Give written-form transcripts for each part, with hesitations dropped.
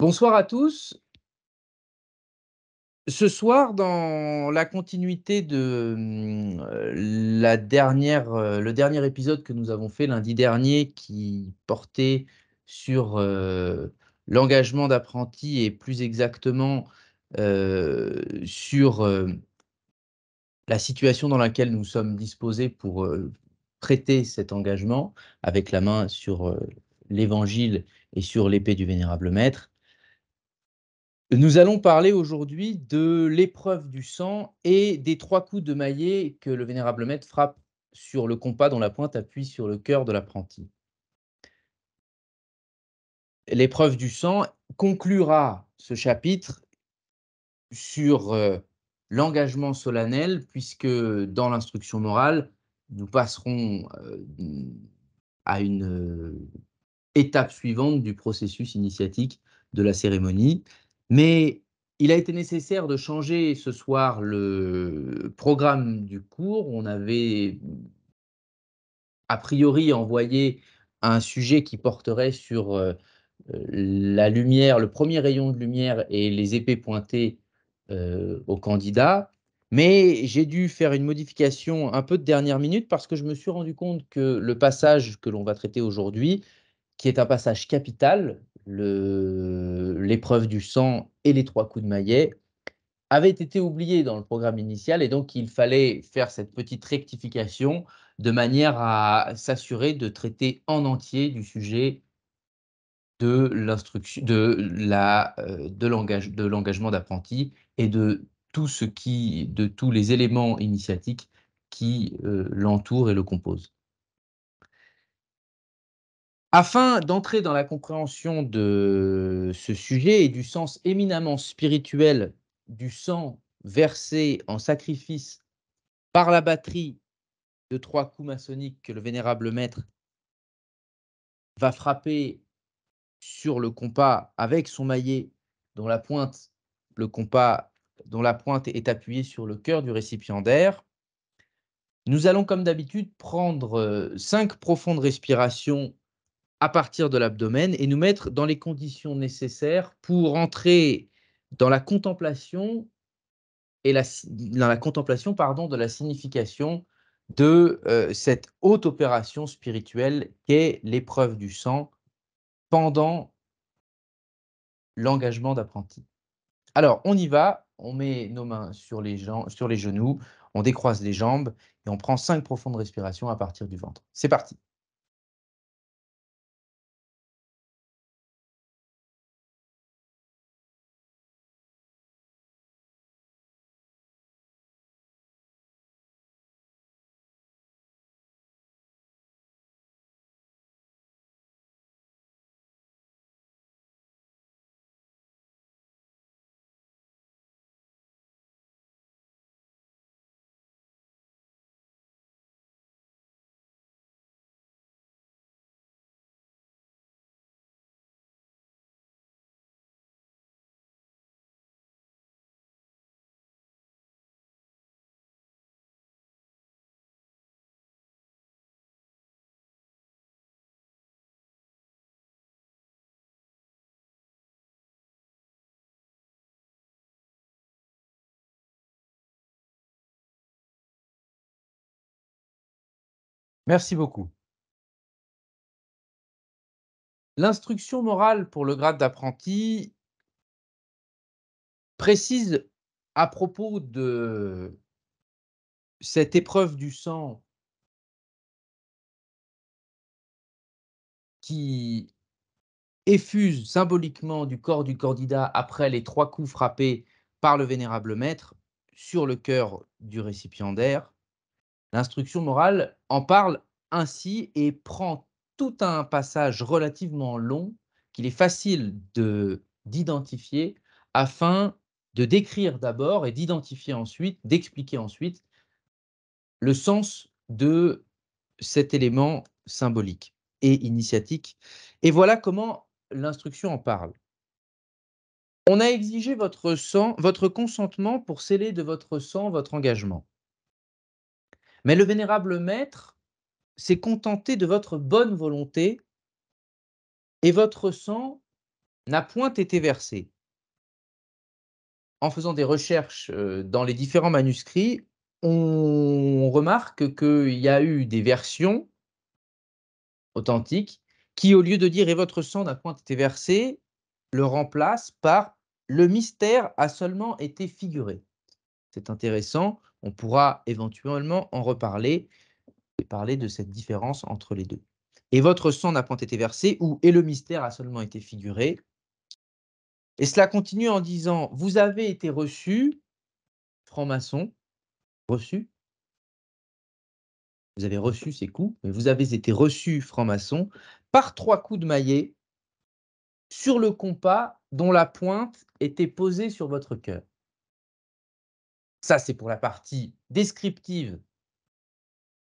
Bonsoir à tous. Ce soir, dans la continuité de le dernier épisode que nous avons fait lundi dernier, qui portait sur l'engagement d'apprenti et plus exactement sur la situation dans laquelle nous sommes disposés pour traiter cet engagement avec la main sur l'évangile et sur l'épée du vénérable maître. Nous allons parler aujourd'hui de l'épreuve du sang et des 3 coups de maillet que le vénérable maître frappe sur le compas dont la pointe appuie sur le cœur de l'apprenti. L'épreuve du sang conclura ce chapitre sur, l'engagement solennel puisque dans l'instruction morale, nous passerons, à une, étape suivante du processus initiatique de la cérémonie. Mais il a été nécessaire de changer ce soir le programme du cours. On avait a priori envoyé un sujet qui porterait sur, la lumière, le premier rayon de lumière et les épées pointées, aux candidats. Mais j'ai dû faire une modification un peu de dernière minute parce que je me suis rendu compte que le passage que l'on va traiter aujourd'hui, qui est un passage capital, l'épreuve du sang et les 3 coups de maillet, avait été oublié dans le programme initial et donc il fallait faire cette petite rectification de manière à s'assurer de traiter en entier du sujet de l'instruction de l'engagement d'apprenti et de tous les éléments initiatiques qui, l'entourent et le composent. Afin d'entrer dans la compréhension de ce sujet et du sens éminemment spirituel du sang versé en sacrifice par la batterie de 3 coups maçonniques que le vénérable maître va frapper sur le compas avec son maillet dont la pointe le compas dont la pointe est appuyée sur le cœur du récipiendaire, nous allons comme d'habitude prendre, 5 profondes respirations à partir de l'abdomen et nous mettre dans les conditions nécessaires pour entrer dans la contemplation dans la contemplation, pardon, de la signification de, cette haute opération spirituelle qu'est l'épreuve du sang pendant l'engagement d'apprenti. Alors on y va, on met nos mains sur les genoux, on décroise les jambes et on prend 5 profondes respirations à partir du ventre. C'est parti. Merci beaucoup. L'instruction morale pour le grade d'apprenti précise à propos de cette épreuve du sang qui effuse symboliquement du corps du candidat après les 3 coups frappés par le vénérable maître sur le cœur du récipiendaire. L'instruction morale en parle ainsi et prend tout un passage relativement long qu'il est facile d'identifier afin de décrire d'abord et d'identifier ensuite, d'expliquer ensuite le sens de cet élément symbolique et initiatique. Et voilà comment l'instruction en parle. On a exigé votre consentement pour sceller de votre sang votre engagement. Mais le vénérable maître s'est contenté de votre bonne volonté et votre sang n'a point été versé. En faisant des recherches, dans les différents manuscrits, on remarque qu'il y a eu des versions authentiques qui, au lieu de dire: «Et votre sang n'a point été versé», le remplacent par: «Le mystère a seulement été figuré». C'est intéressant, on pourra éventuellement en reparler et parler de cette différence entre les 2. «Et votre sang n'a point été versé» ou «Et le mystère a seulement été figuré». Et cela continue en disant: «Vous avez été reçus, francs-maçons, reçus, vous avez reçu ces coups, mais vous avez été reçus, francs-maçons, par 3 coups de maillet sur le compas dont la pointe était posée sur votre cœur». Ça, c'est pour la partie descriptive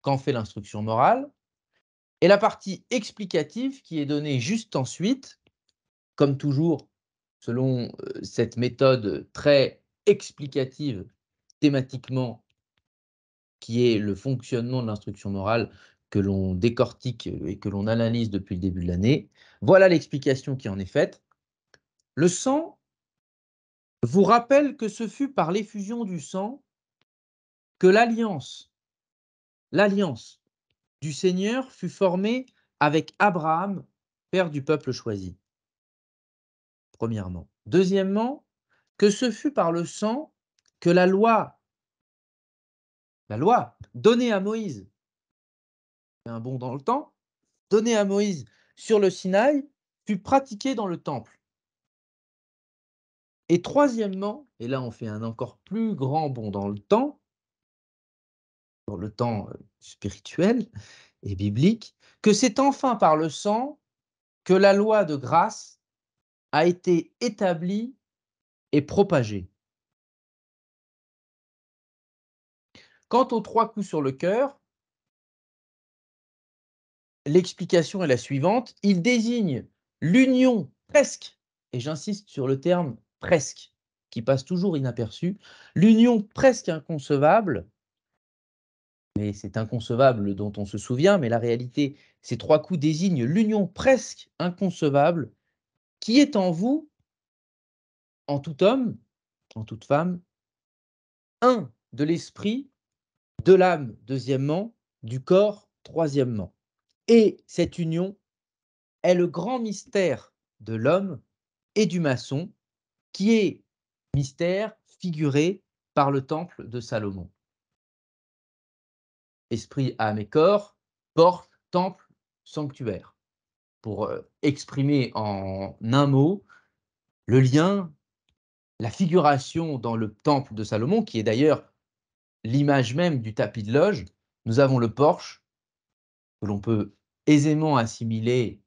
qu'en fait l'instruction morale, et la partie explicative qui est donnée juste ensuite, comme toujours selon, cette méthode très explicative thématiquement, qui est le fonctionnement de l'instruction morale que l'on décortique, et que l'on analyse depuis le début de l'année. Voilà l'explication qui en est faite. Le sang vous rappelle que ce fut par l'effusion du sang que l'alliance du Seigneur fut formée avec Abraham, père du peuple choisi, premièrement. Deuxièmement, que ce fut par le sang que la loi donnée à Moïse, un bond dans le temps, donnée à Moïse sur le Sinaï, fut pratiquée dans le temple. Et troisièmement, et là on fait un encore plus grand bond dans le temps spirituel et biblique, que c'est enfin par le sang que la loi de grâce a été établie et propagée. Quant aux 3 coups sur le cœur, l'explication est la suivante: il désigne l'union presque, et j'insiste sur le terme presque, qui passe toujours inaperçu, l'union presque inconcevable, mais c'est inconcevable dont on se souvient, mais la réalité, ces 3 coups désignent l'union presque inconcevable qui est en vous, en tout homme, en toute femme, un de l'esprit, de l'âme, deuxièmement, du corps, troisièmement. Et cette union est le grand mystère de l'homme et du maçon, qui est mystère figuré par le temple de Salomon. Esprit, âme et corps, porte, temple, sanctuaire. Pour exprimer en un mot le lien, la figuration dans le temple de Salomon, qui est d'ailleurs l'image même du tapis de loge. Nous avons le porche, que l'on peut aisément assimiler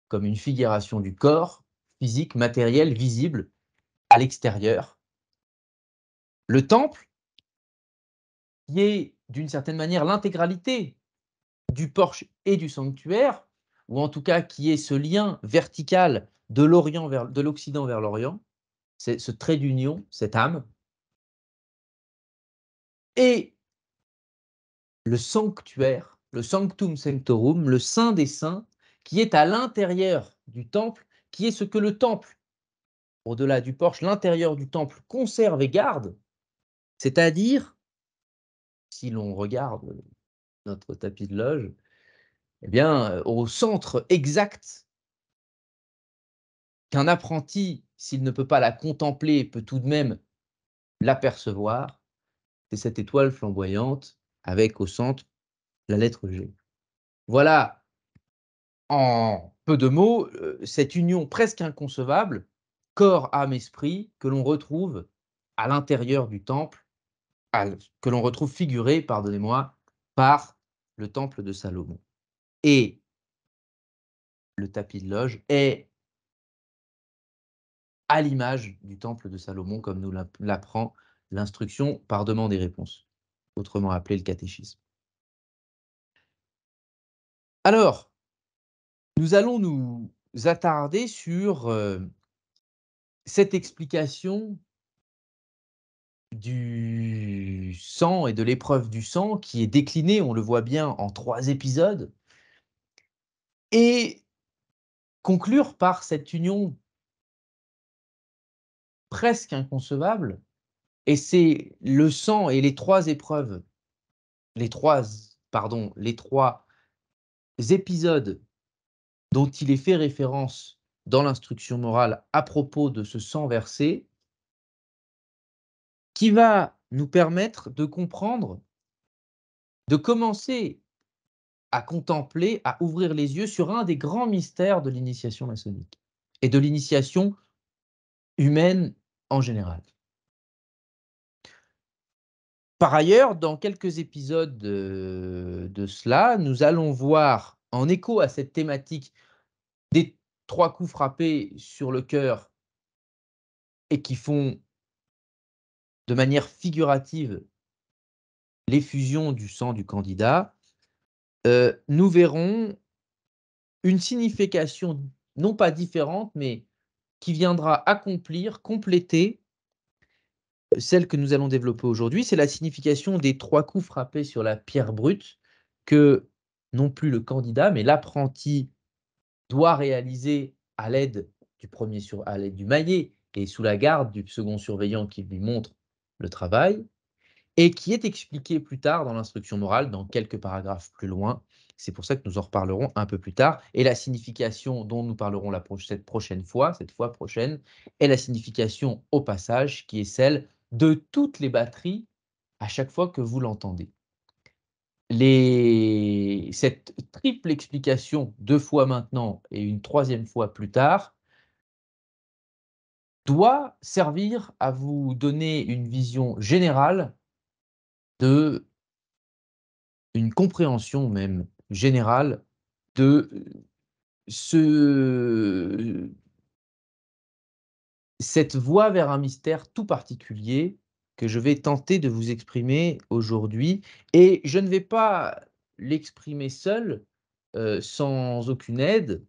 comme une figuration du corps physique, matériel, visible à l'extérieur. Le temple, qui est d'une certaine manière l'intégralité du porche et du sanctuaire, ou en tout cas qui est ce lien vertical de l'Occident vers l'Orient, c'est ce trait d'union, cette âme, et le sanctuaire, le sanctum sanctorum, le saint des saints, qui est à l'intérieur du temple, qui est ce que le temple, au-delà du porche, l'intérieur du temple conserve et garde, c'est-à-dire, si l'on regarde notre tapis de loge, eh bien, au centre exact qu'un apprenti, s'il ne peut pas la contempler, peut tout de même l'apercevoir, c'est cette étoile flamboyante avec au centre la lettre G. Voilà, en peu de mots, cette union presque inconcevable, corps, âme, esprit, que l'on retrouve à l'intérieur du temple, que l'on retrouve figurée, pardonnez-moi, par le temple de Salomon. Et le tapis de loge est à l'image du temple de Salomon, comme nous l'apprend l'instruction par demande et réponse, autrement appelé le catéchisme. Alors, nous allons nous attarder sur cette explication du sang et de l'épreuve du sang qui est déclinée, on le voit bien, en 3 épisodes. Et conclure par cette union presque inconcevable, et c'est le sang et les 3 épreuves, les 3 épisodes dont il est fait référence dans l'instruction morale à propos de ce sang versé, qui va nous permettre de comprendre, de commencer à contempler, à ouvrir les yeux sur un des grands mystères de l'initiation maçonnique et de l'initiation humaine en général. Par ailleurs, dans quelques épisodes de cela, nous allons voir, en écho à cette thématique des 3 coups frappés sur le cœur et qui font de manière figurative l'effusion du sang du candidat, nous verrons une signification non pas différente, mais qui viendra accomplir, compléter celle que nous allons développer aujourd'hui. C'est la signification des 3 coups frappés sur la pierre brute que, non plus le candidat, mais l'apprenti doit réaliser à l'aide du maillet et sous la garde du second surveillant qui lui montre le travail, et qui est expliqué plus tard dans l'instruction morale, dans quelques paragraphes plus loin. C'est pour ça que nous en reparlerons un peu plus tard. Et la signification dont nous parlerons cette fois prochaine, est la signification au passage, qui est celle de toutes les batteries à chaque fois que vous l'entendez. Cette triple explication, 2 fois maintenant et une troisième fois plus tard, doit servir à vous donner une vision générale de une compréhension même générale de ce cette voie vers un mystère tout particulier que je vais tenter de vous exprimer aujourd'hui, et je ne vais pas l'exprimer seul, sans aucune aide,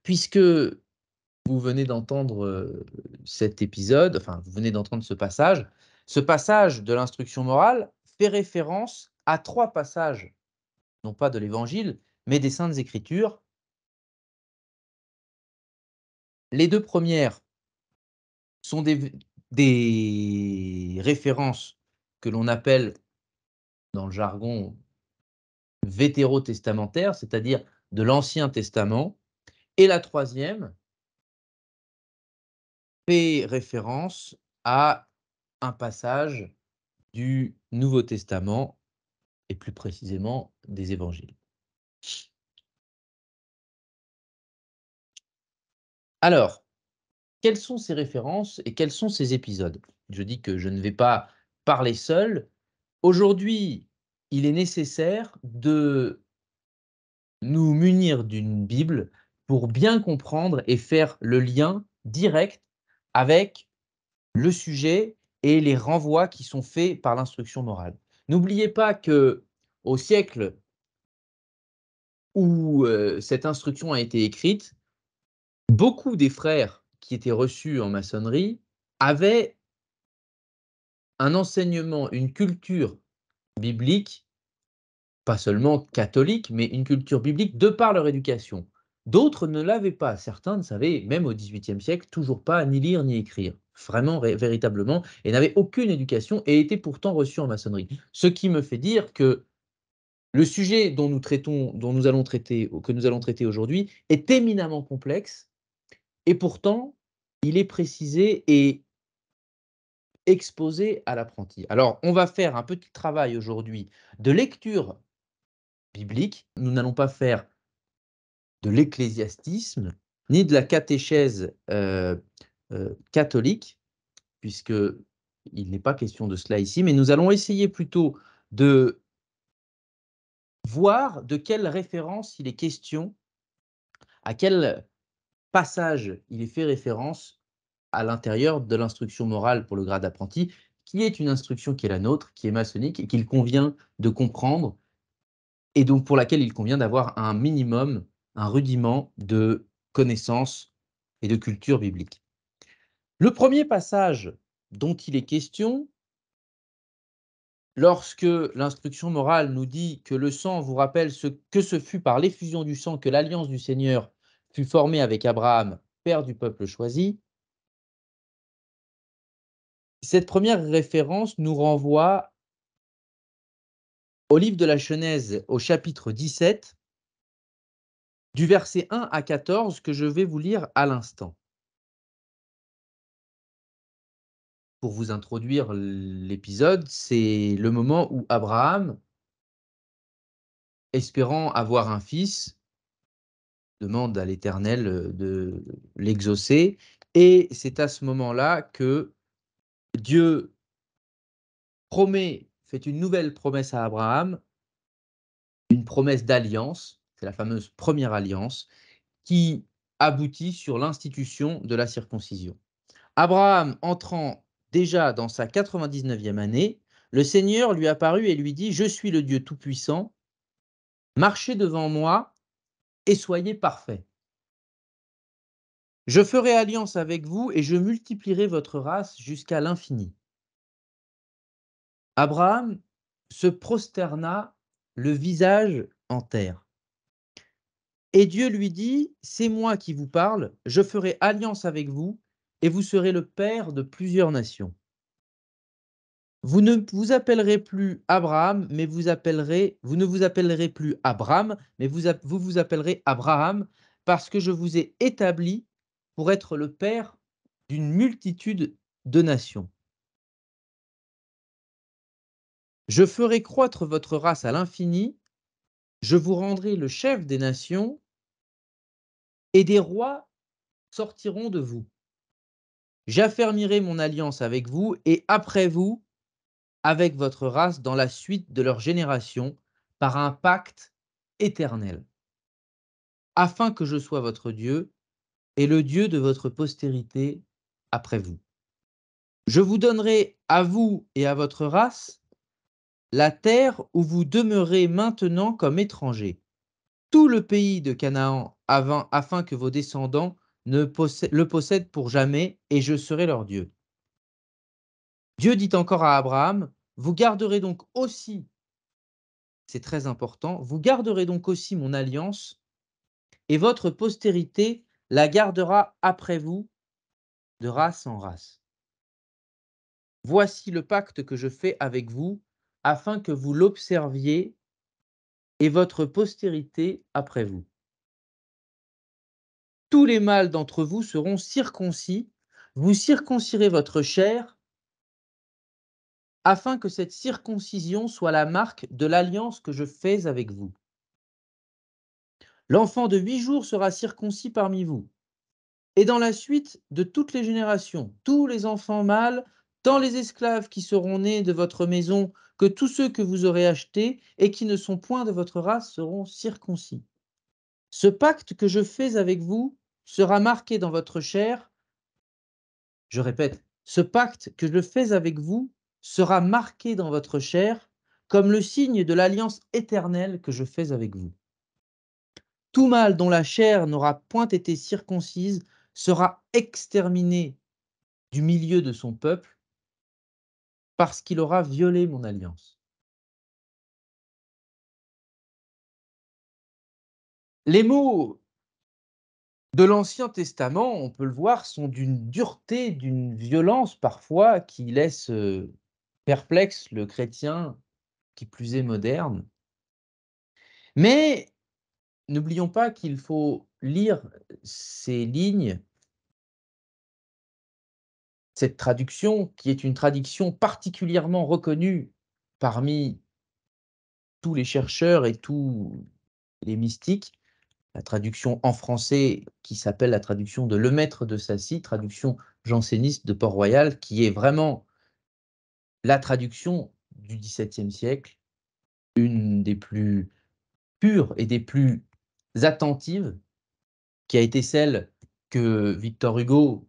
puisque vous venez d'entendre, cet épisode, enfin, vous venez d'entendre ce passage. Ce passage de l'instruction morale fait référence à 3 passages, non pas de l'Évangile, mais des Saintes Écritures. Les 2 premières sont des références que l'on appelle, dans le jargon, vétérotestamentaires, c'est-à-dire de l'Ancien Testament, et la troisième fait référence à un passage du Nouveau Testament, et plus précisément des Évangiles. Alors, quelles sont ces références et quels sont ces épisodes? Je dis que je ne vais pas parler seul. Aujourd'hui, il est nécessaire de nous munir d'une Bible pour bien comprendre et faire le lien direct avec le sujet et les renvois qui sont faits par l'instruction morale. N'oubliez pas que au siècle où, cette instruction a été écrite, beaucoup des frères qui étaient reçus en maçonnerie avaient un enseignement, une culture biblique, pas seulement catholique, mais une culture biblique de par leur éducation. D'autres ne l'avaient pas. Certains ne savaient, même au XVIIIe siècle, toujours pas ni lire ni écrire, vraiment, véritablement, et n'avaient aucune éducation et étaient pourtant reçus en maçonnerie. Ce qui me fait dire que le sujet dont nous allons traiter, ou que nous allons traiter aujourd'hui, est éminemment complexe, et pourtant, il est précisé et exposé à l'apprenti. Alors, on va faire un petit travail aujourd'hui de lecture biblique. Nous n'allons pas faire de l'ecclésiastisme, ni de la catéchèse, catholique, puisqu'il n'est pas question de cela ici, mais nous allons essayer plutôt de voir de quelle référence il est question, à quel passage il est fait référence à l'intérieur de l'instruction morale pour le grade d'apprenti, qui est une instruction qui est la nôtre, qui est maçonnique et qu'il convient de comprendre, et donc pour laquelle il convient d'avoir un minimum, un rudiment de connaissances et de culture biblique. Le premier passage dont il est question, lorsque l'instruction morale nous dit que le sang vous rappelle ce fut par l'effusion du sang que l'alliance du Seigneur fut formé avec Abraham, père du peuple choisi. Cette première référence nous renvoie au livre de la Genèse, au chapitre 17, du verset 1 à 14 que je vais vous lire à l'instant. Pour vous introduire l'épisode, c'est le moment où Abraham, espérant avoir un fils, demande à l'Éternel de l'exaucer, et c'est à ce moment-là que Dieu fait une nouvelle promesse à Abraham, une promesse d'alliance, c'est la fameuse première alliance, qui aboutit sur l'institution de la circoncision. Abraham entrant déjà dans sa 99e année, le Seigneur lui apparut et lui dit: Je suis le Dieu Tout-Puissant, marchez devant moi et soyez parfaits. Je ferai alliance avec vous et je multiplierai votre race jusqu'à l'infini. Abraham se prosterna le visage en terre. Et Dieu lui dit: C'est moi qui vous parle, je ferai alliance avec vous et vous serez le père de plusieurs nations. Vous ne vous appellerez plus Abraham, mais vous ne vous appellerez plus Abram, mais vous vous appellerez Abraham, parce que je vous ai établi pour être le père d'une multitude de nations. Je ferai croître votre race à l'infini, je vous rendrai le chef des nations, et des rois sortiront de vous. J'affermirai mon alliance avec vous, et après vous, avec votre race dans la suite de leur génération, par un pacte éternel, afin que je sois votre Dieu et le Dieu de votre postérité après vous. Je vous donnerai à vous et à votre race la terre où vous demeurez maintenant comme étrangers, tout le pays de Canaan, afin que vos descendants le possèdent pour jamais, et je serai leur Dieu. Dieu dit encore à Abraham: Vous garderez donc aussi, c'est très important, vous garderez donc aussi mon alliance, et votre postérité la gardera après vous de race en race. Voici le pacte que je fais avec vous, afin que vous l'observiez, et votre postérité après vous. Tous les mâles d'entre vous seront circoncis, vous circoncirez votre chair, afin que cette circoncision soit la marque de l'alliance que je fais avec vous. L'enfant de 8 jours sera circoncis parmi vous. Et dans la suite de toutes les générations, tous les enfants mâles, tant les esclaves qui seront nés de votre maison que tous ceux que vous aurez achetés et qui ne sont point de votre race seront circoncis. Ce pacte que je fais avec vous sera marqué dans votre chair. Je répète, ce pacte que je fais avec vous sera marqué dans votre chair comme le signe de l'alliance éternelle que je fais avec vous. Tout mâle dont la chair n'aura point été circoncise sera exterminé du milieu de son peuple, parce qu'il aura violé mon alliance. Les mots de l'Ancien Testament, on peut le voir, sont d'une dureté, d'une violence parfois qui laisse perplexe le chrétien, qui plus est moderne. Mais n'oublions pas qu'il faut lire ces lignes, cette traduction, qui est une traduction particulièrement reconnue parmi tous les chercheurs et tous les mystiques, la traduction en français qui s'appelle la traduction de Lemaître de Sacy, traduction janséniste de Port-Royal, qui est vraiment la traduction du XVIIe siècle, une des plus pures et des plus attentives, qui a été celle que Victor Hugo,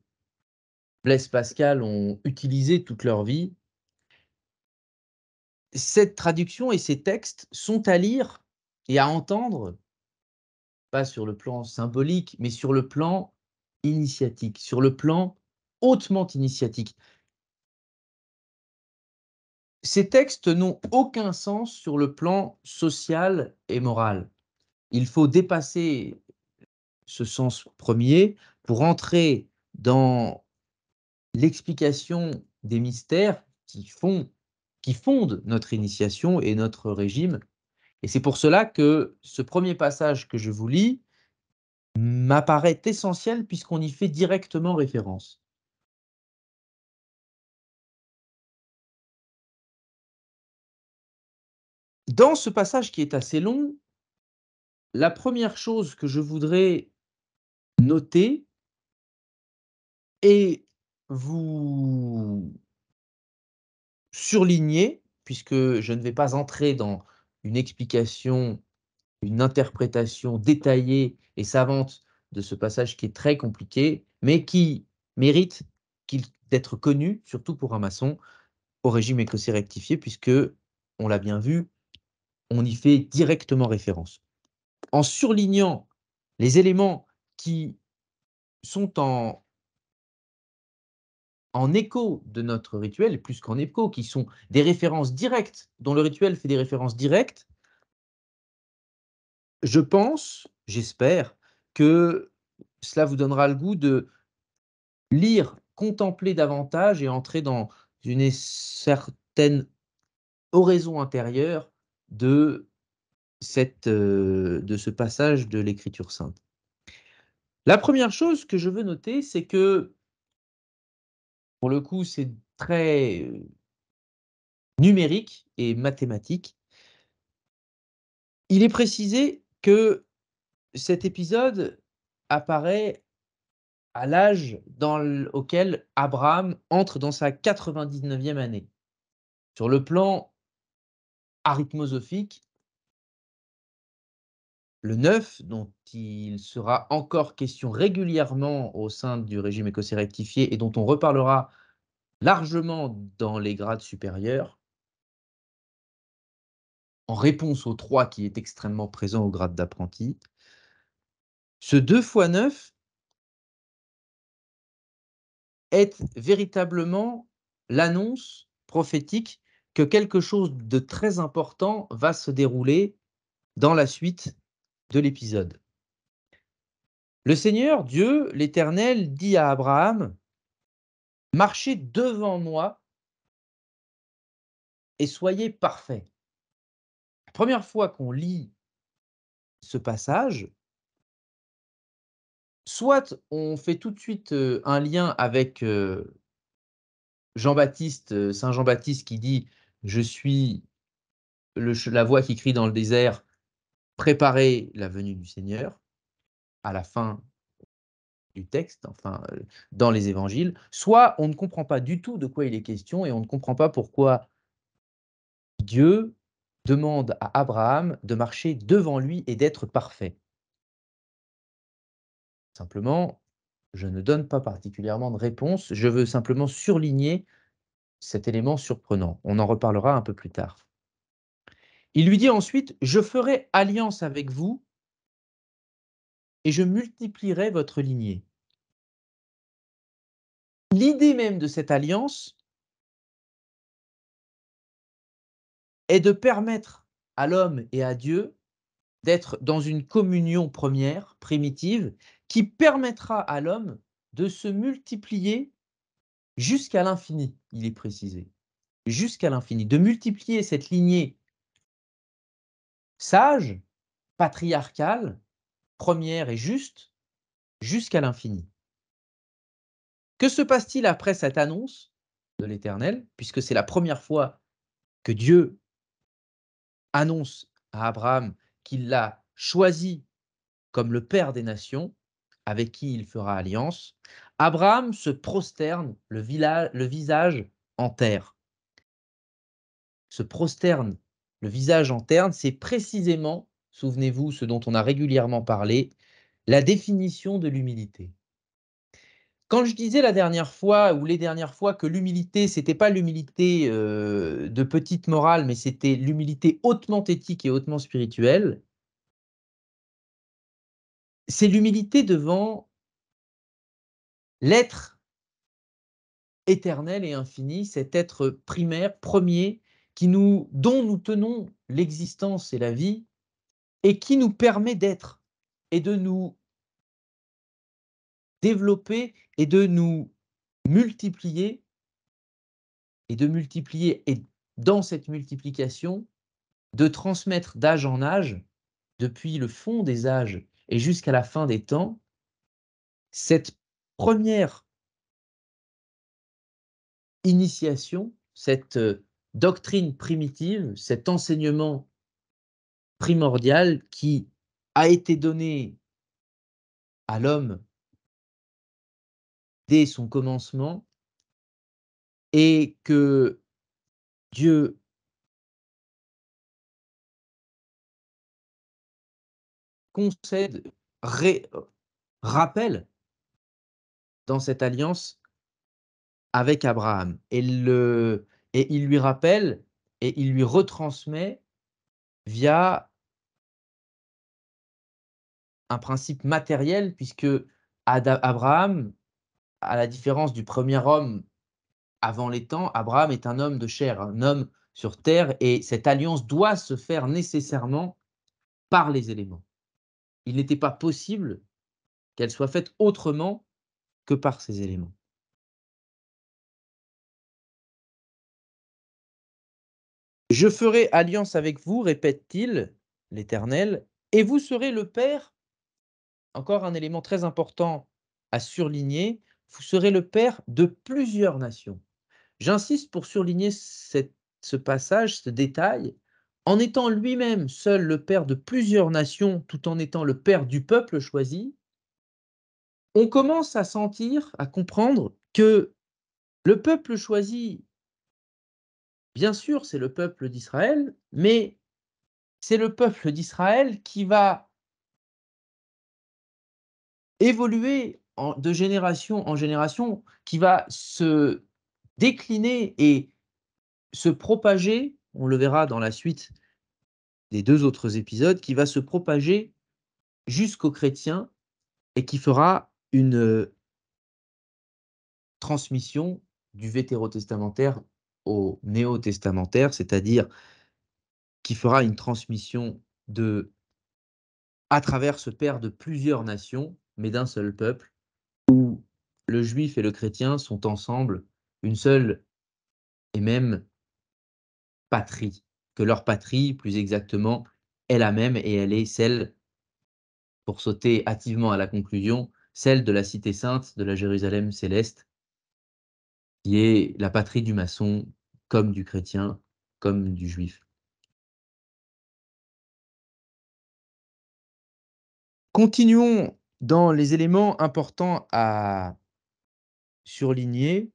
Blaise Pascal ont utilisée toute leur vie. Cette traduction et ces textes sont à lire et à entendre, pas sur le plan symbolique, mais sur le plan initiatique, sur le plan hautement initiatique. Ces textes n'ont aucun sens sur le plan social et moral. Il faut dépasser ce sens premier pour entrer dans l'explication des mystères qui fondent notre initiation et notre régime. Et c'est pour cela que ce premier passage que je vous lis m'apparaît essentiel puisqu'on y fait directement référence. Dans ce passage qui est assez long, la première chose que je voudrais noter et vous surligner, puisque je ne vais pas entrer dans une explication, une interprétation détaillée et savante de ce passage qui est très compliqué, mais qui mérite d'être connu, surtout pour un maçon, au régime écossais rectifié, puisque, on l'a bien vu, on y fait directement référence. En surlignant les éléments qui sont en écho de notre rituel, et plus qu'en écho, qui sont des références directes, dont le rituel fait des références directes, je pense, j'espère, que cela vous donnera le goût de lire, contempler davantage et entrer dans une certaine oraison intérieure de de ce passage de l'Écriture sainte. La première chose que je veux noter, c'est que, pour le coup, c'est très, numérique et mathématique. Il est précisé que cet épisode apparaît à l'âge auquel Abraham entre dans sa 99e année. Sur le plan arithmosophique, le 9, dont il sera encore question régulièrement au sein du régime écossais rectifié et dont on reparlera largement dans les grades supérieurs, en réponse au 3 qui est extrêmement présent au grade d'apprenti, ce 2 fois 9 est véritablement l'annonce prophétique que quelque chose de très important va se dérouler dans la suite de l'épisode. Le Seigneur, Dieu, l'Éternel, dit à Abraham: «Marchez devant moi et soyez parfaits». La première fois qu'on lit ce passage, soit on fait tout de suite, un lien avec, Jean-Baptiste, saint Jean-Baptiste qui dit: «Je suis la voix qui crie dans le désert, préparez la venue du Seigneur», à la fin du texte, enfin, dans les évangiles, soit on ne comprend pas du tout de quoi il est question et on ne comprend pas pourquoi Dieu demande à Abraham de marcher devant lui et d'être parfait. Simplement, je ne donne pas particulièrement de réponse, je veux simplement surligner cet élément surprenant. On en reparlera un peu plus tard. Il lui dit ensuite: «Je ferai alliance avec vous et je multiplierai votre lignée». L'idée même de cette alliance est de permettre à l'homme et à Dieu d'être dans une communion première, primitive, qui permettra à l'homme de se multiplier jusqu'à l'infini, il est précisé. Jusqu'à l'infini. De multiplier cette lignée sage, patriarcale, première et juste, jusqu'à l'infini. Que se passe-t-il après cette annonce de l'Éternel, puisque c'est la première fois que Dieu annonce à Abraham qu'il l'a choisi comme le père des nations, avec qui il fera alliance? Abraham se prosterne le visage en terre. Se prosterne le visage en terre, c'est précisément, souvenez-vous, ce dont on a régulièrement parlé, la définition de l'humilité. Quand je disais la dernière fois ou les dernières fois que l'humilité, c'était pas l'humilité, de petite morale, mais c'était l'humilité hautement éthique et hautement spirituelle, c'est l'humilité devant l'être éternel et infini, cet être primaire, premier, dont nous tenons l'existence et la vie et qui nous permet d'être et de nous développer et de nous multiplier et dans cette multiplication, de transmettre d'âge en âge, depuis le fond des âges et jusqu'à la fin des temps, cette première initiation, cette, doctrine primitive, cet enseignement primordial qui a été donné à l'homme dès son commencement et que Dieu concède, ré rappelle dans cette alliance avec Abraham et il lui rappelle et il lui retransmet via un principe matériel puisque Abraham, à la différence du premier homme avant les temps, Abraham est un homme de chair, un homme sur terre et cette alliance doit se faire nécessairement par les éléments. Il n'était pas possible qu'elle soit faite autrement que par ces éléments. Je ferai alliance avec vous, répète-t-il, l'Éternel, et vous serez le père, encore un élément très important à surligner, vous serez le père de plusieurs nations. J'insiste pour surligner ce passage, ce détail, en étant lui-même seul le père de plusieurs nations, tout en étant le père du peuple choisi, on commence à sentir, à comprendre que le peuple choisi, bien sûr, c'est le peuple d'Israël, mais c'est le peuple d'Israël qui va évoluer de génération en génération, qui va se décliner et se propager, on le verra dans la suite des 2 autres épisodes, qui va se propager jusqu'aux chrétiens et qui fera une, transmission du vétérotestamentaire au néo-testamentaire, c'est-à-dire qui fera une transmission de à travers ce père de plusieurs nations, mais d'un seul peuple, où le juif et le chrétien sont ensemble une seule et même patrie, que leur patrie, plus exactement, est la même et elle est celle, pour sauter hâtivement à la conclusion, celle de la cité sainte de la Jérusalem céleste, qui est la patrie du maçon, comme du chrétien, comme du juif. Continuons dans les éléments importants à surligner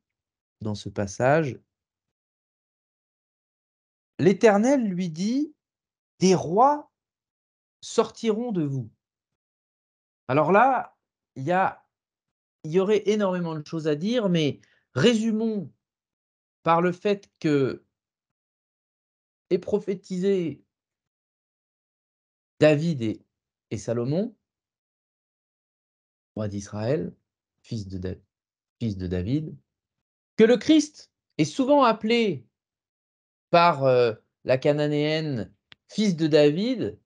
dans ce passage. L'Éternel lui dit: «Des rois sortiront de vous». Alors là, il y a il y aurait énormément de choses à dire, mais résumons par le fait que est prophétisé David et Salomon, roi d'Israël, fils de Da fils de David, que le Christ est souvent appelé par, la cananéenne fils de David,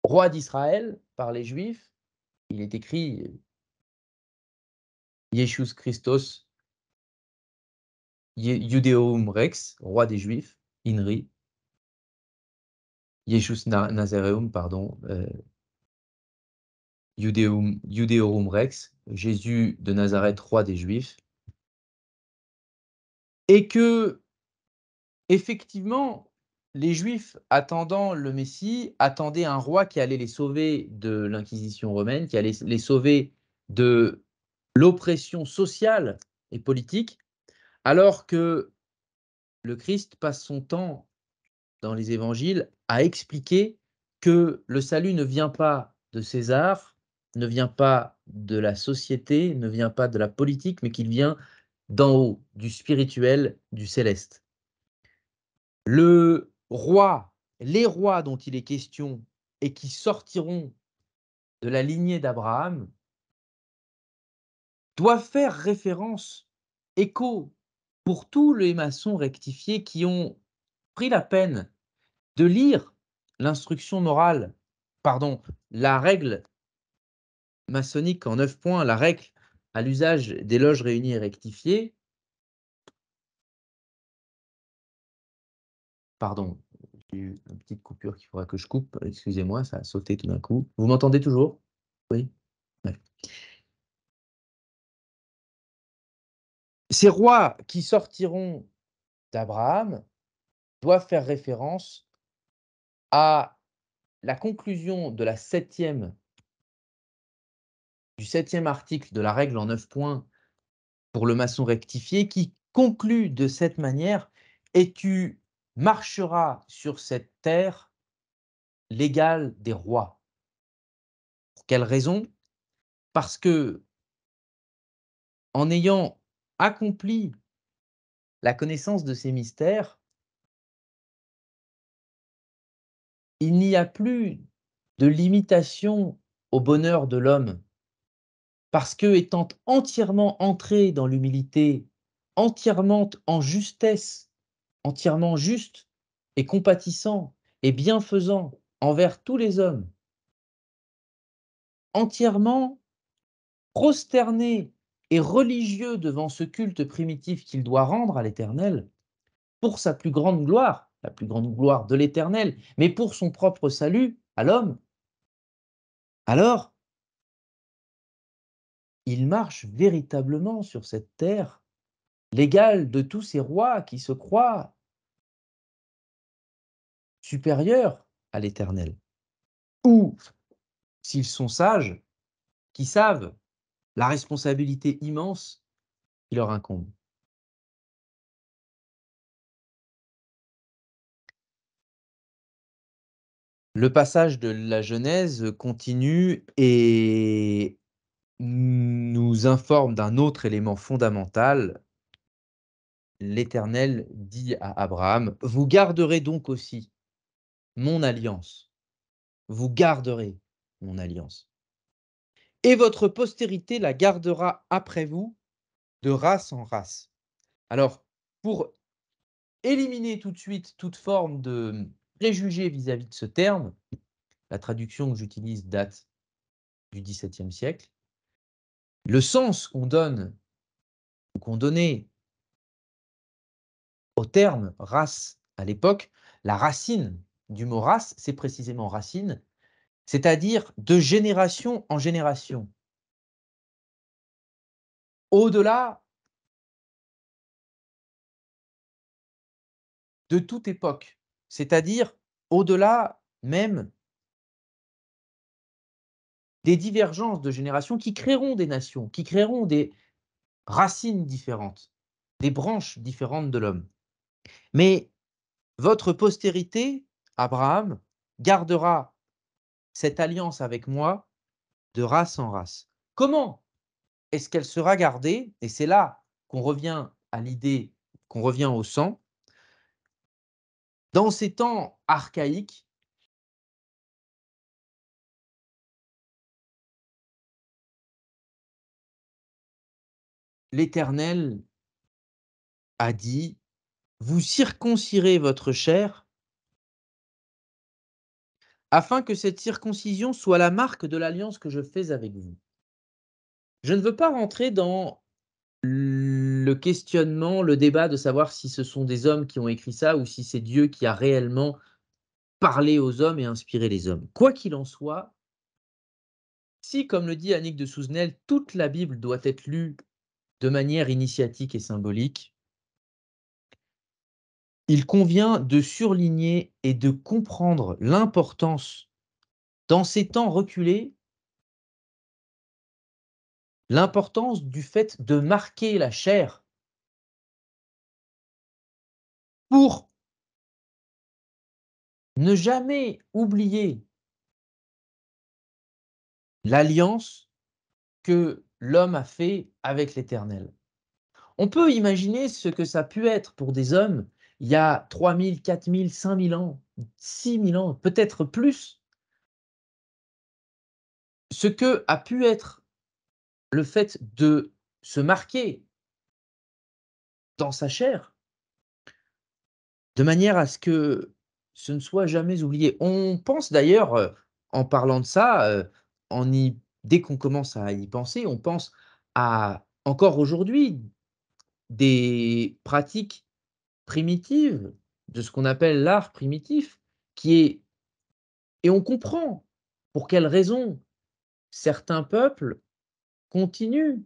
roi d'Israël par les Juifs. Il est écrit, Iésus Christos, Iudeum Rex, roi des Juifs, INRI, Iesús Nazareum, pardon, Iudeorum Rex, Jésus de Nazareth, roi des Juifs. Et que effectivement, les Juifs, attendant le Messie, attendaient un roi qui allait les sauver de l'inquisition romaine, qui allait les sauver de l'oppression sociale et politique, alors que le Christ passe son temps dans les évangiles à expliquer que le salut ne vient pas de César, ne vient pas de la société, ne vient pas de la politique, mais qu'il vient d'en haut, du spirituel, du céleste. Le roi, les rois dont il est question et qui sortiront de la lignée d'Abraham doivent faire référence, écho pour tous les maçons rectifiés qui ont pris la peine de lire l'instruction morale, pardon, la règle maçonnique en 9 points, la règle à l'usage des loges réunies et rectifiées, pardon, j'ai eu une petite coupure qu'il faudra que je coupe, excusez-moi, ça a sauté tout d'un coup. Vous m'entendez toujours? Oui? Ouais. Ces rois qui sortiront d'Abraham doivent faire référence à la conclusion de la 7e du 7e article de la règle en 9 points pour le maçon rectifié qui conclut de cette manière: «Et tu marcheras sur cette terre l'égal des rois». Pour quelle raison? Parce que en ayant accompli la connaissance de ces mystères, il n'y a plus de limitation au bonheur de l'homme. Parce que étant entièrement entré dans l'humilité, entièrement en justesse, entièrement juste et compatissant et bienfaisant envers tous les hommes, entièrement prosterné et religieux devant ce culte primitif qu'il doit rendre à l'Éternel, pour sa plus grande gloire, la plus grande gloire de l'Éternel, mais pour son propre salut à l'homme, alors il marche véritablement sur cette terre, l'égal de tous ces rois qui se croient supérieurs à l'Éternel. Ou, s'ils sont sages, qui savent la responsabilité immense qui leur incombe. Le passage de la Genèse continue et nous informe d'un autre élément fondamental. L'Éternel dit à Abraham: «Vous garderez donc aussi mon alliance, vous garderez mon alliance et votre postérité la gardera après vous de race en race». Alors, pour éliminer tout de suite toute forme de préjugé vis-à-vis de ce terme, la traduction que j'utilise date du XVIIe siècle. Le sens qu'on donne ou qu'on donnait au terme race à l'époque, la racine du mot race, c'est précisément racine, c'est-à-dire de génération en génération. Au-delà de toute époque, c'est-à-dire au-delà même des divergences de générations qui créeront des nations, qui créeront des racines différentes, des branches différentes de l'homme. Mais votre postérité, Abraham, gardera cette alliance avec moi de race en race. Comment est-ce qu'elle sera gardée? Et c'est là qu'on revient à l'idée, qu'on revient au sang. Dans ces temps archaïques, l'Éternel a dit: «Vous circoncirez votre chair afin que cette circoncision soit la marque de l'alliance que je fais avec vous». Je ne veux pas rentrer dans le questionnement, le débat de savoir si ce sont des hommes qui ont écrit ça ou si c'est Dieu qui a réellement parlé aux hommes et inspiré les hommes. Quoi qu'il en soit, si, comme le dit Annick de Souzenel, toute la Bible doit être lue de manière initiatique et symbolique, il convient de surligner et de comprendre l'importance, dans ces temps reculés, l'importance du fait de marquer la chair pour ne jamais oublier l'alliance que l'homme a fait avec l'Éternel. On peut imaginer ce que ça a pu être pour des hommes il y a 3000, 4000, 5000 ans, 6000 ans, peut-être plus, ce que a pu être le fait de se marquer dans sa chair, de manière à ce que ce ne soit jamais oublié. On pense d'ailleurs, en parlant de ça, en y dès qu'on commence à y penser, on pense à, encore aujourd'hui, des pratiques primitives de ce qu'on appelle l'art primitif, qui est et on comprend pour quelles raisons certains peuples continuent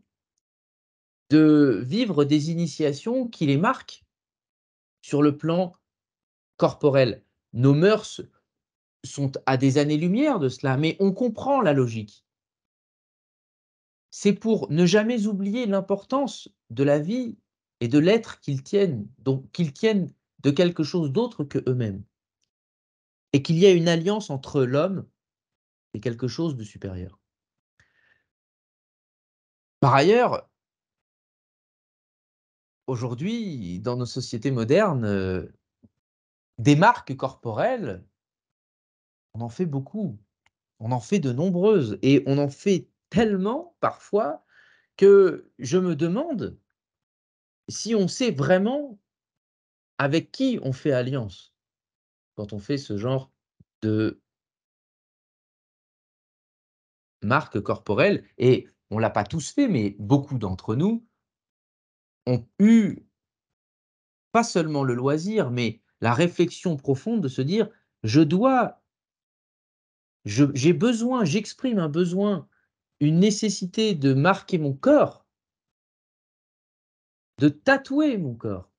de vivre des initiations qui les marquent sur le plan corporel. Nos mœurs sont à des années-lumière de cela, mais on comprend la logique. C'est pour ne jamais oublier l'importance de la vie et de l'être qu'ils tiennent, donc qu'ils tiennent de quelque chose d'autre que eux-mêmes et qu'il y a une alliance entre l'homme et quelque chose de supérieur. Par ailleurs, aujourd'hui, dans nos sociétés modernes, des marques corporelles, on en fait beaucoup, on en fait de nombreuses et on en fait tellement parfois que je me demande si on sait vraiment avec qui on fait alliance quand on fait ce genre de marque corporelle et on l'a pas tous fait, mais beaucoup d'entre nous ont eu pas seulement le loisir, mais la réflexion profonde de se dire: «Je dois j'ai besoin, j'exprime un besoin, une nécessité de marquer mon corps, de tatouer mon corps,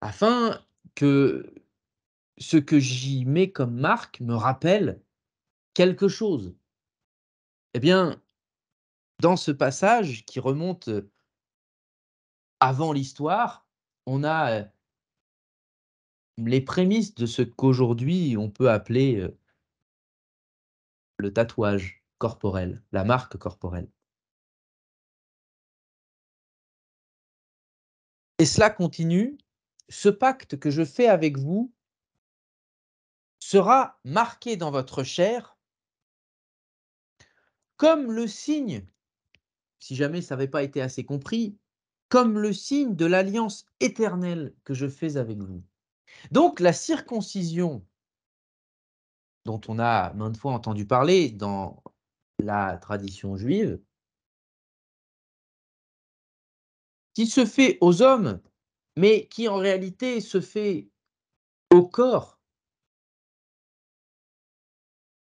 afin que ce que j'y mets comme marque me rappelle quelque chose». Eh bien, dans ce passage qui remonte, avant l'histoire, on a, les prémices de ce qu'aujourd'hui on peut appeler, le tatouage corporel, la marque corporelle. Et cela continue: «Ce pacte que je fais avec vous sera marqué dans votre chair comme le signe», si jamais ça n'avait pas été assez compris, «comme le signe de l'alliance éternelle que je fais avec vous». Donc la circoncision, dont on a maintes fois entendu parler dans la tradition juive, qui se fait aux hommes, mais qui en réalité se fait au corps,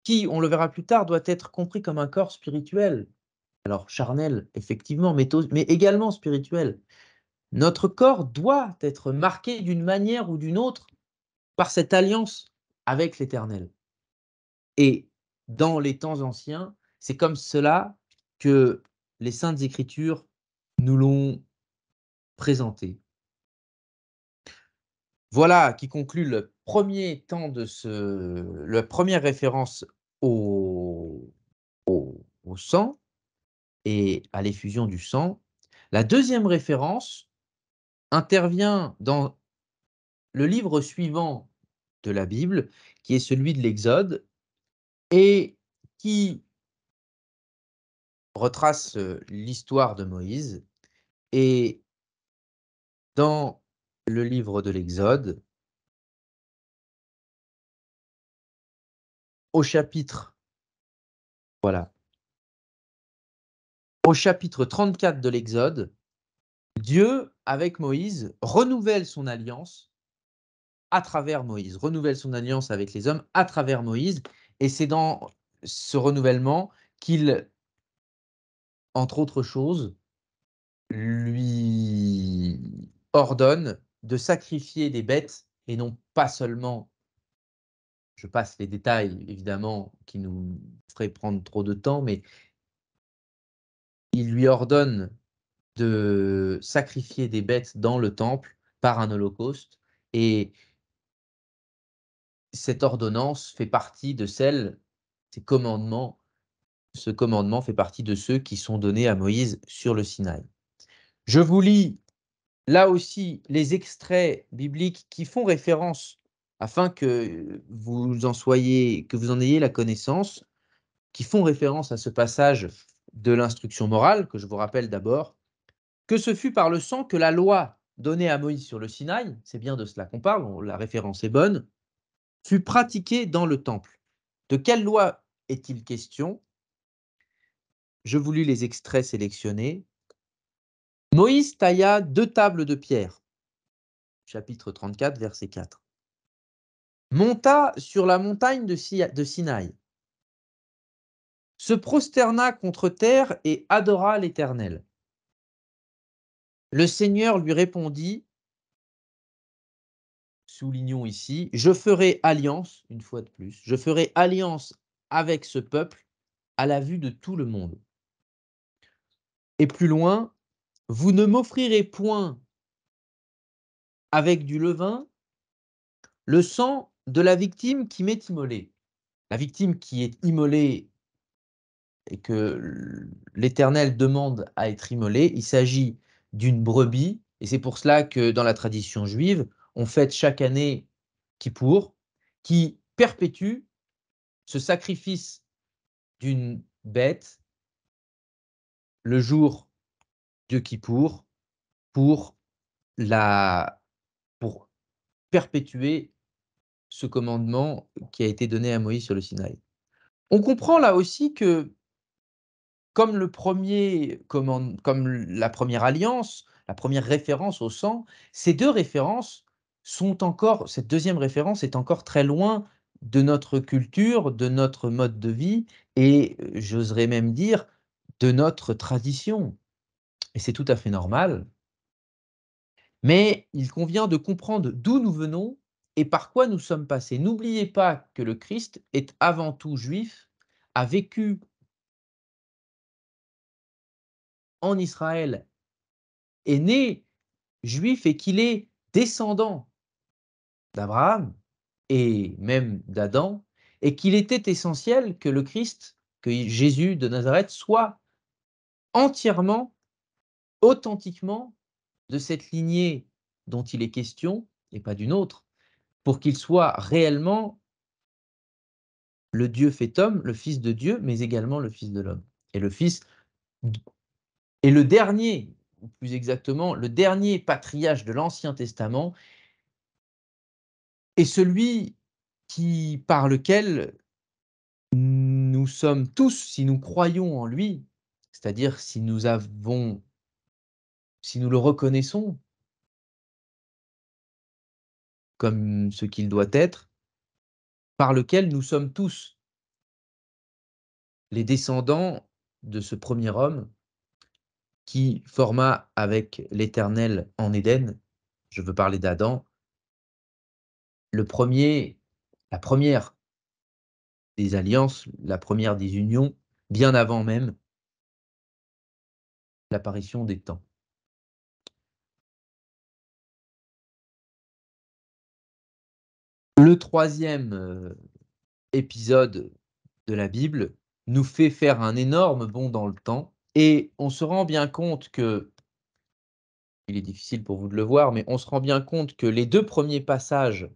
qui, on le verra plus tard, doit être compris comme un corps spirituel. Alors charnel, effectivement, mais également spirituel. Notre corps doit être marqué d'une manière ou d'une autre par cette alliance avec l'Éternel. Et dans les temps anciens, c'est comme cela que les Saintes Écritures nous l'ont présenté. Voilà qui conclut le premier temps de la première référence au au sang et à l'effusion du sang. La deuxième référence intervient dans le livre suivant de la Bible, qui est celui de l'Exode et qui retrace, l'histoire de Moïse. Et dans le livre de l'Exode, au chapitre voilà, au chapitre 34 de l'Exode, Dieu, avec Moïse, renouvelle son alliance à travers Moïse, renouvelle son alliance avec les hommes à travers Moïse. Et c'est dans ce renouvellement qu'il, entre autres choses, lui ordonne de sacrifier des bêtes et non pas seulement, je passe les détails évidemment qui nous feraient prendre trop de temps, mais il lui ordonne de sacrifier des bêtes dans le temple par un holocauste. Et cette ordonnance fait partie de ces commandements, ce commandement fait partie de ceux qui sont donnés à Moïse sur le Sinaï. Je vous lis là aussi les extraits bibliques qui font référence, afin que vous en ayez la connaissance, qui font référence à ce passage de l'instruction morale, que je vous rappelle d'abord: «Que ce fut par le sang que la loi donnée à Moïse sur le Sinaï», c'est bien de cela qu'on parle, la référence est bonne, «fut pratiquée dans le temple». De quelle loi est-il question? Je vous lis les extraits sélectionnés. Moïse tailla 2 tables de pierre, chapitre 34, verset 4. Monta sur la montagne de Sinaï, se prosterna contre terre et adora l'Éternel. Le Seigneur lui répondit, soulignons ici, je ferai alliance, une fois de plus, je ferai alliance avec ce peuple à la vue de tout le monde. Et plus loin, vous ne m'offrirez point avec du levain le sang de la victime qui m'est immolée. La victime qui est immolée et que l'Éternel demande à être immolée, il s'agit d'une brebis, et c'est pour cela que dans la tradition juive, on fête chaque année Kippour, qui perpétue ce sacrifice d'une bête le jour de Kippour pour, la, pour perpétuer ce commandement qui a été donné à Moïse sur le Sinaï. On comprend là aussi que comme comme la première alliance, la première référence au sang, ces 2 références sont encore cette deuxième référence est encore très loin de notre culture, de notre mode de vie et j'oserais même dire de notre tradition et c'est tout à fait normal. Mais il convient de comprendre d'où nous venons et par quoi nous sommes passés. N'oubliez pas que le Christ est avant tout juif, a vécu en Israël, est né juif et qu'il est descendant d'Abraham et même d'Adam, et qu'il était essentiel que le Christ, que Jésus de Nazareth soit entièrement, authentiquement de cette lignée dont il est question et pas d'une autre, pour qu'il soit réellement le Dieu fait homme, le Fils de Dieu, mais également le Fils de l'homme. Et le Fils est le dernier, ou plus exactement, le dernier patriarche de l'Ancien Testament et celui par lequel nous sommes tous, si nous croyons en lui, c'est-à-dire si nous le reconnaissons comme ce qu'il doit être, par lequel nous sommes tous les descendants de ce premier homme qui forma avec l'Éternel en Éden, je veux parler d'Adam, la première des alliances, la première des unions, bien avant même l'apparition des temps. Le troisième épisode de la Bible nous fait faire un énorme bond dans le temps et on se rend bien compte que, il est difficile pour vous de le voir, mais on se rend bien compte que les 2 premiers passages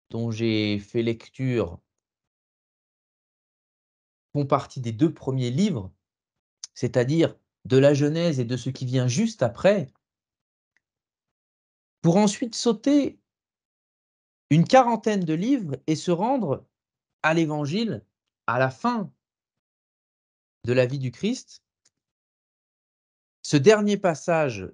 dont j'ai fait lecture font partie des 2 premiers livres, c'est-à-dire de la Genèse et de ce qui vient juste après, pour ensuite sauter une quarantaine de livres et se rendre à l'Évangile, à la fin de la vie du Christ. Ce dernier passage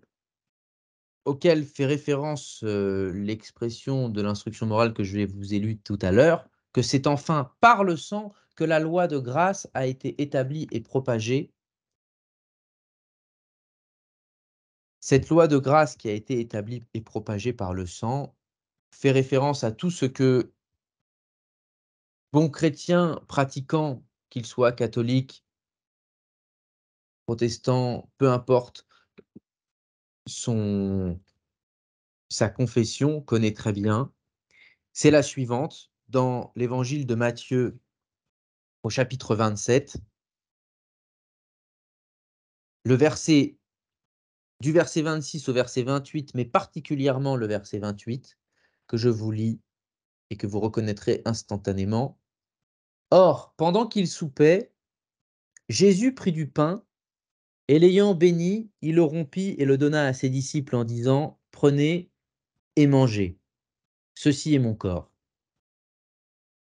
auquel fait référence, l'expression de l'instruction morale que je vais vous ai lue tout à l'heure, que c'est enfin par le sang que la loi de grâce a été établie et propagée. Cette loi de grâce qui a été établie et propagée par le sang fait référence à tout ce que bon chrétien pratiquant, qu'il soit catholique, protestant, peu importe son sa confession, connaît très bien. C'est la suivante, dans l'évangile de Matthieu au chapitre 27, le verset du verset 26 au verset 28, mais particulièrement le verset 28, que je vous lis et que vous reconnaîtrez instantanément. Or, pendant qu'il soupait, Jésus prit du pain, et l'ayant béni, il le rompit et le donna à ses disciples en disant, prenez et mangez, ceci est mon corps.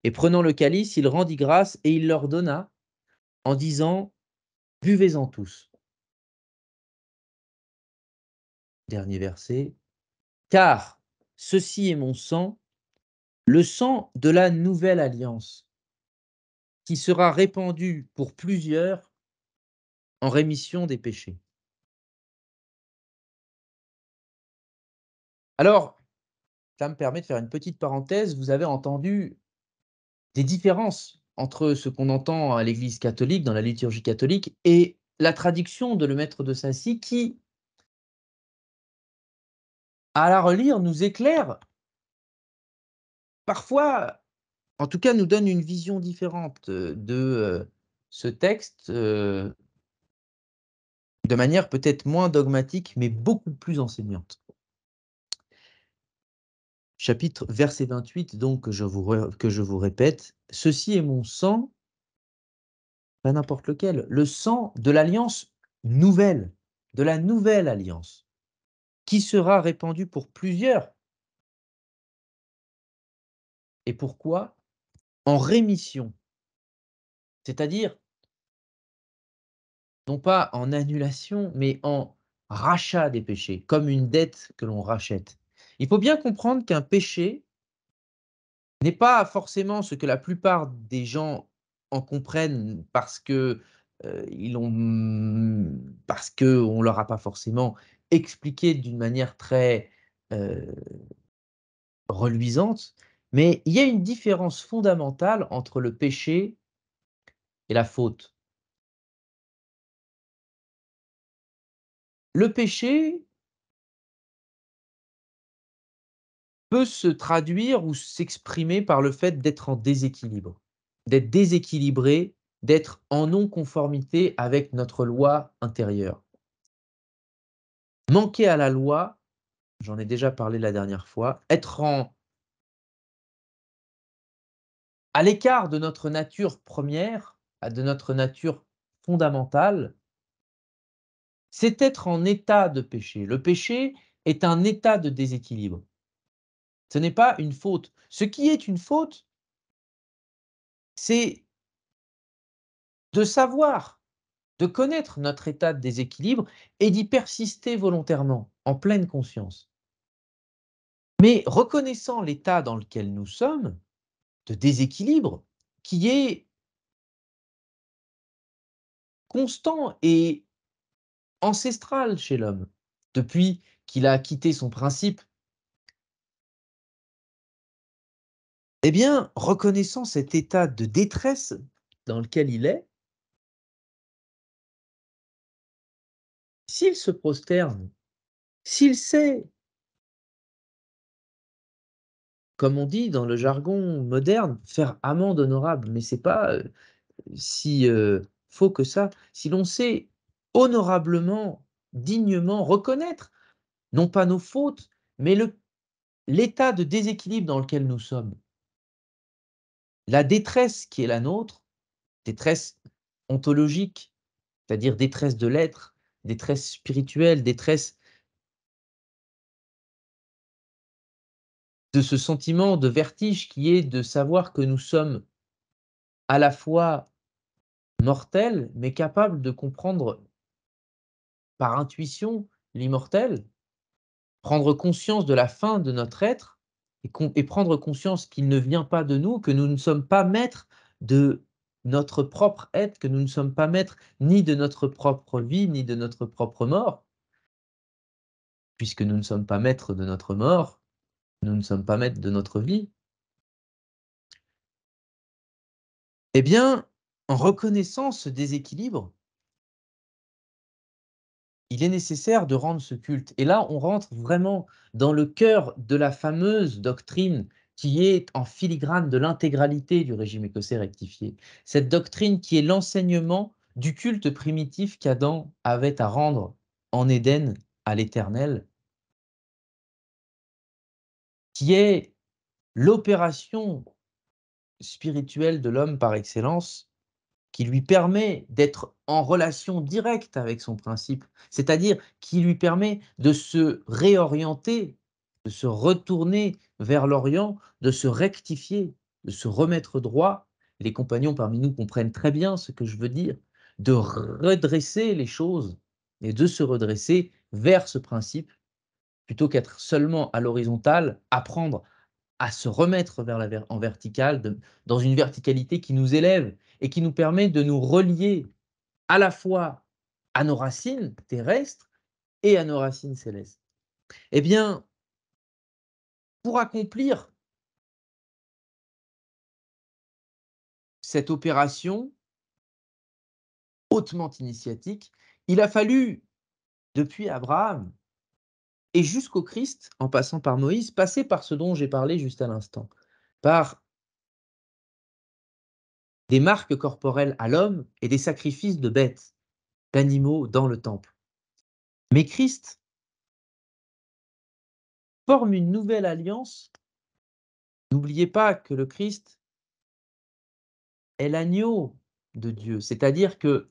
Et prenant le calice, il rendit grâce et il leur donna, en disant, Buvez-en tous. Dernier verset. Car ceci est mon sang, le sang de la nouvelle alliance, qui sera répandu pour plusieurs en rémission des péchés. Alors, ça me permet de faire une petite parenthèse. Vous avez entendu des différences entre ce qu'on entend à l'Église catholique, dans la liturgie catholique, et la traduction de Le Maître de Saint-Cy qui, à la relire, nous éclaire, parfois, en tout cas, nous donne une vision différente de ce texte, de manière peut-être moins dogmatique, mais beaucoup plus enseignante. Chapitre verset 28, donc que je vous répète: «Ceci est mon sang», pas n'importe lequel, le sang de l'alliance nouvelle, de la nouvelle alliance, qui sera répandu pour plusieurs. Et pourquoi? En rémission, c'est-à-dire non pas en annulation, mais en rachat des péchés, comme une dette que l'on rachète. Il faut bien comprendre qu'un péché n'est pas forcément ce que la plupart des gens en comprennent parce que, ils ont parce qu'on leur a pas forcément expliqué d'une manière très, heu, reluisante. Mais il y a une différence fondamentale entre le péché et la faute. Le péché peut se traduire ou s'exprimer par le fait d'être en déséquilibre, d'être déséquilibré, d'être en non-conformité avec notre loi intérieure. Manquer à la loi, j'en ai déjà parlé la dernière fois, être à l'écart de notre nature première, de notre nature fondamentale, c'est être en état de péché. Le péché est un état de déséquilibre. Ce n'est pas une faute. Ce qui est une faute, c'est de savoir, de connaître notre état de déséquilibre et d'y persister volontairement, en pleine conscience. Mais reconnaissant l'état dans lequel nous sommes, de déséquilibre, qui est constant et ancestral chez l'homme, depuis qu'il a quitté son principe, eh bien, reconnaissant cet état de détresse dans lequel il est, s'il se prosterne, s'il sait, comme on dit dans le jargon moderne, faire amende honorable, mais c'est pas, si, faux que ça. Si l'on sait honorablement, dignement reconnaître, non pas nos fautes, mais l'état de déséquilibre dans lequel nous sommes, la détresse qui est la nôtre, détresse ontologique, c'est-à-dire détresse de l'être, détresse spirituelle, détresse de ce sentiment de vertige qui est de savoir que nous sommes à la fois mortels, mais capables de comprendre par intuition l'immortel. Prendre conscience de la fin de notre être et prendre conscience qu'il ne vient pas de nous, que nous ne sommes pas maîtres de notre propre être, que nous ne sommes pas maîtres ni de notre propre vie, ni de notre propre mort. Puisque nous ne sommes pas maîtres de notre mort, nous ne sommes pas maîtres de notre vie. Eh bien, en reconnaissant ce déséquilibre, il est nécessaire de rendre ce culte. Et là, on rentre vraiment dans le cœur de la fameuse doctrine qui est en filigrane de l'intégralité du régime écossais rectifié. Cette doctrine qui est l'enseignement du culte primitif qu'Adam avait à rendre en Éden à l'Éternel, qui est l'opération spirituelle de l'homme par excellence, qui lui permet d'être en relation directe avec son principe, c'est-à-dire qui lui permet de se réorienter, de se retourner vers l'Orient, de se rectifier, de se remettre droit. Les compagnons parmi nous comprennent très bien ce que je veux dire. de redresser les choses et de se redresser vers ce principe, plutôt qu'être seulement à l'horizontale, apprendre à se remettre vers en verticale, dans une verticalité qui nous élève et qui nous permet de nous relier à la fois à nos racines terrestres et à nos racines célestes. Eh bien, pour accomplir cette opération hautement initiatique, il a fallu, depuis Abraham et jusqu'au Christ, en passant par Moïse, passer par ce dont j'ai parlé juste à l'instant, par des marques corporelles à l'homme et des sacrifices de bêtes, d'animaux dans le temple. Mais Christ forme une nouvelle alliance. N'oubliez pas que le Christ est l'agneau de Dieu, c'est-à-dire que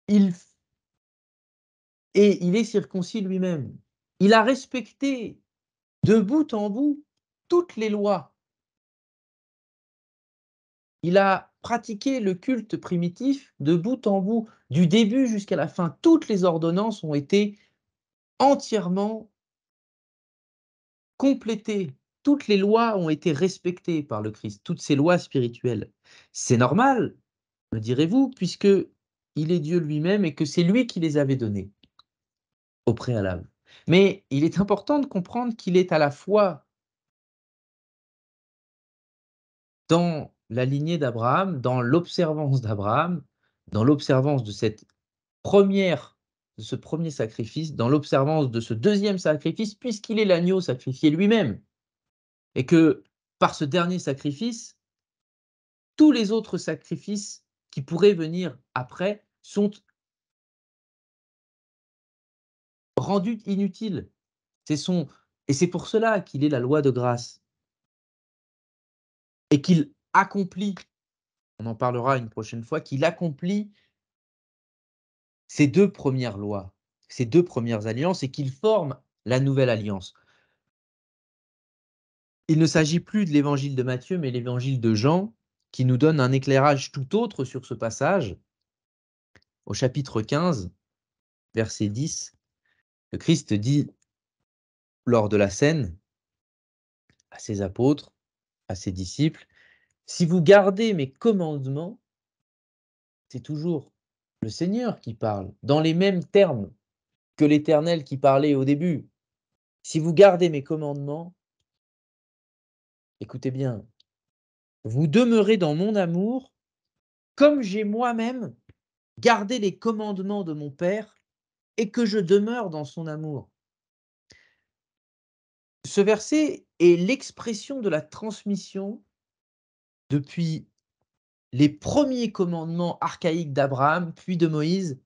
il il est circoncis lui-même. Il a respecté de bout en bout toutes les lois. Il a pratiqué le culte primitif de bout en bout, du début jusqu'à la fin. Toutes les ordonnances ont été entièrement complétées. Toutes les lois ont été respectées par le Christ, toutes ces lois spirituelles. C'est normal, me direz-vous, puisque il est Dieu lui-même et que c'est lui qui les avait données au préalable. Mais il est important de comprendre qu'il est à la fois dans la lignée d'Abraham, dans l'observance d'Abraham, dans l'observance de cette première de ce premier sacrifice, dans l'observance de ce deuxième sacrifice, puisqu'il est l'agneau sacrifié lui-même. Et que par ce dernier sacrifice, tous les autres sacrifices qui pourraient venir après sont rendus inutiles. C'est son et c'est pour cela qu'il est la loi de grâce et qu'il accomplit, on en parlera une prochaine fois, qu'il accomplit ces 2 premières lois, ces 2 premières alliances et qu'il forme la nouvelle alliance. Il ne s'agit plus de l'évangile de Matthieu, mais l'évangile de Jean, qui nous donne un éclairage tout autre sur ce passage. Au chapitre 15, verset 10, le Christ dit lors de la scène à ses apôtres, à ses disciples: «Si vous gardez mes commandements», c'est toujours le Seigneur qui parle, dans les mêmes termes que l'Éternel qui parlait au début. «Si vous gardez mes commandements», écoutez bien, «vous demeurez dans mon amour, comme j'ai moi-même gardé les commandements de mon Père et que je demeure dans son amour». Ce verset est l'expression de la transmission depuis les premiers commandements archaïques d'Abraham, puis de Moïse,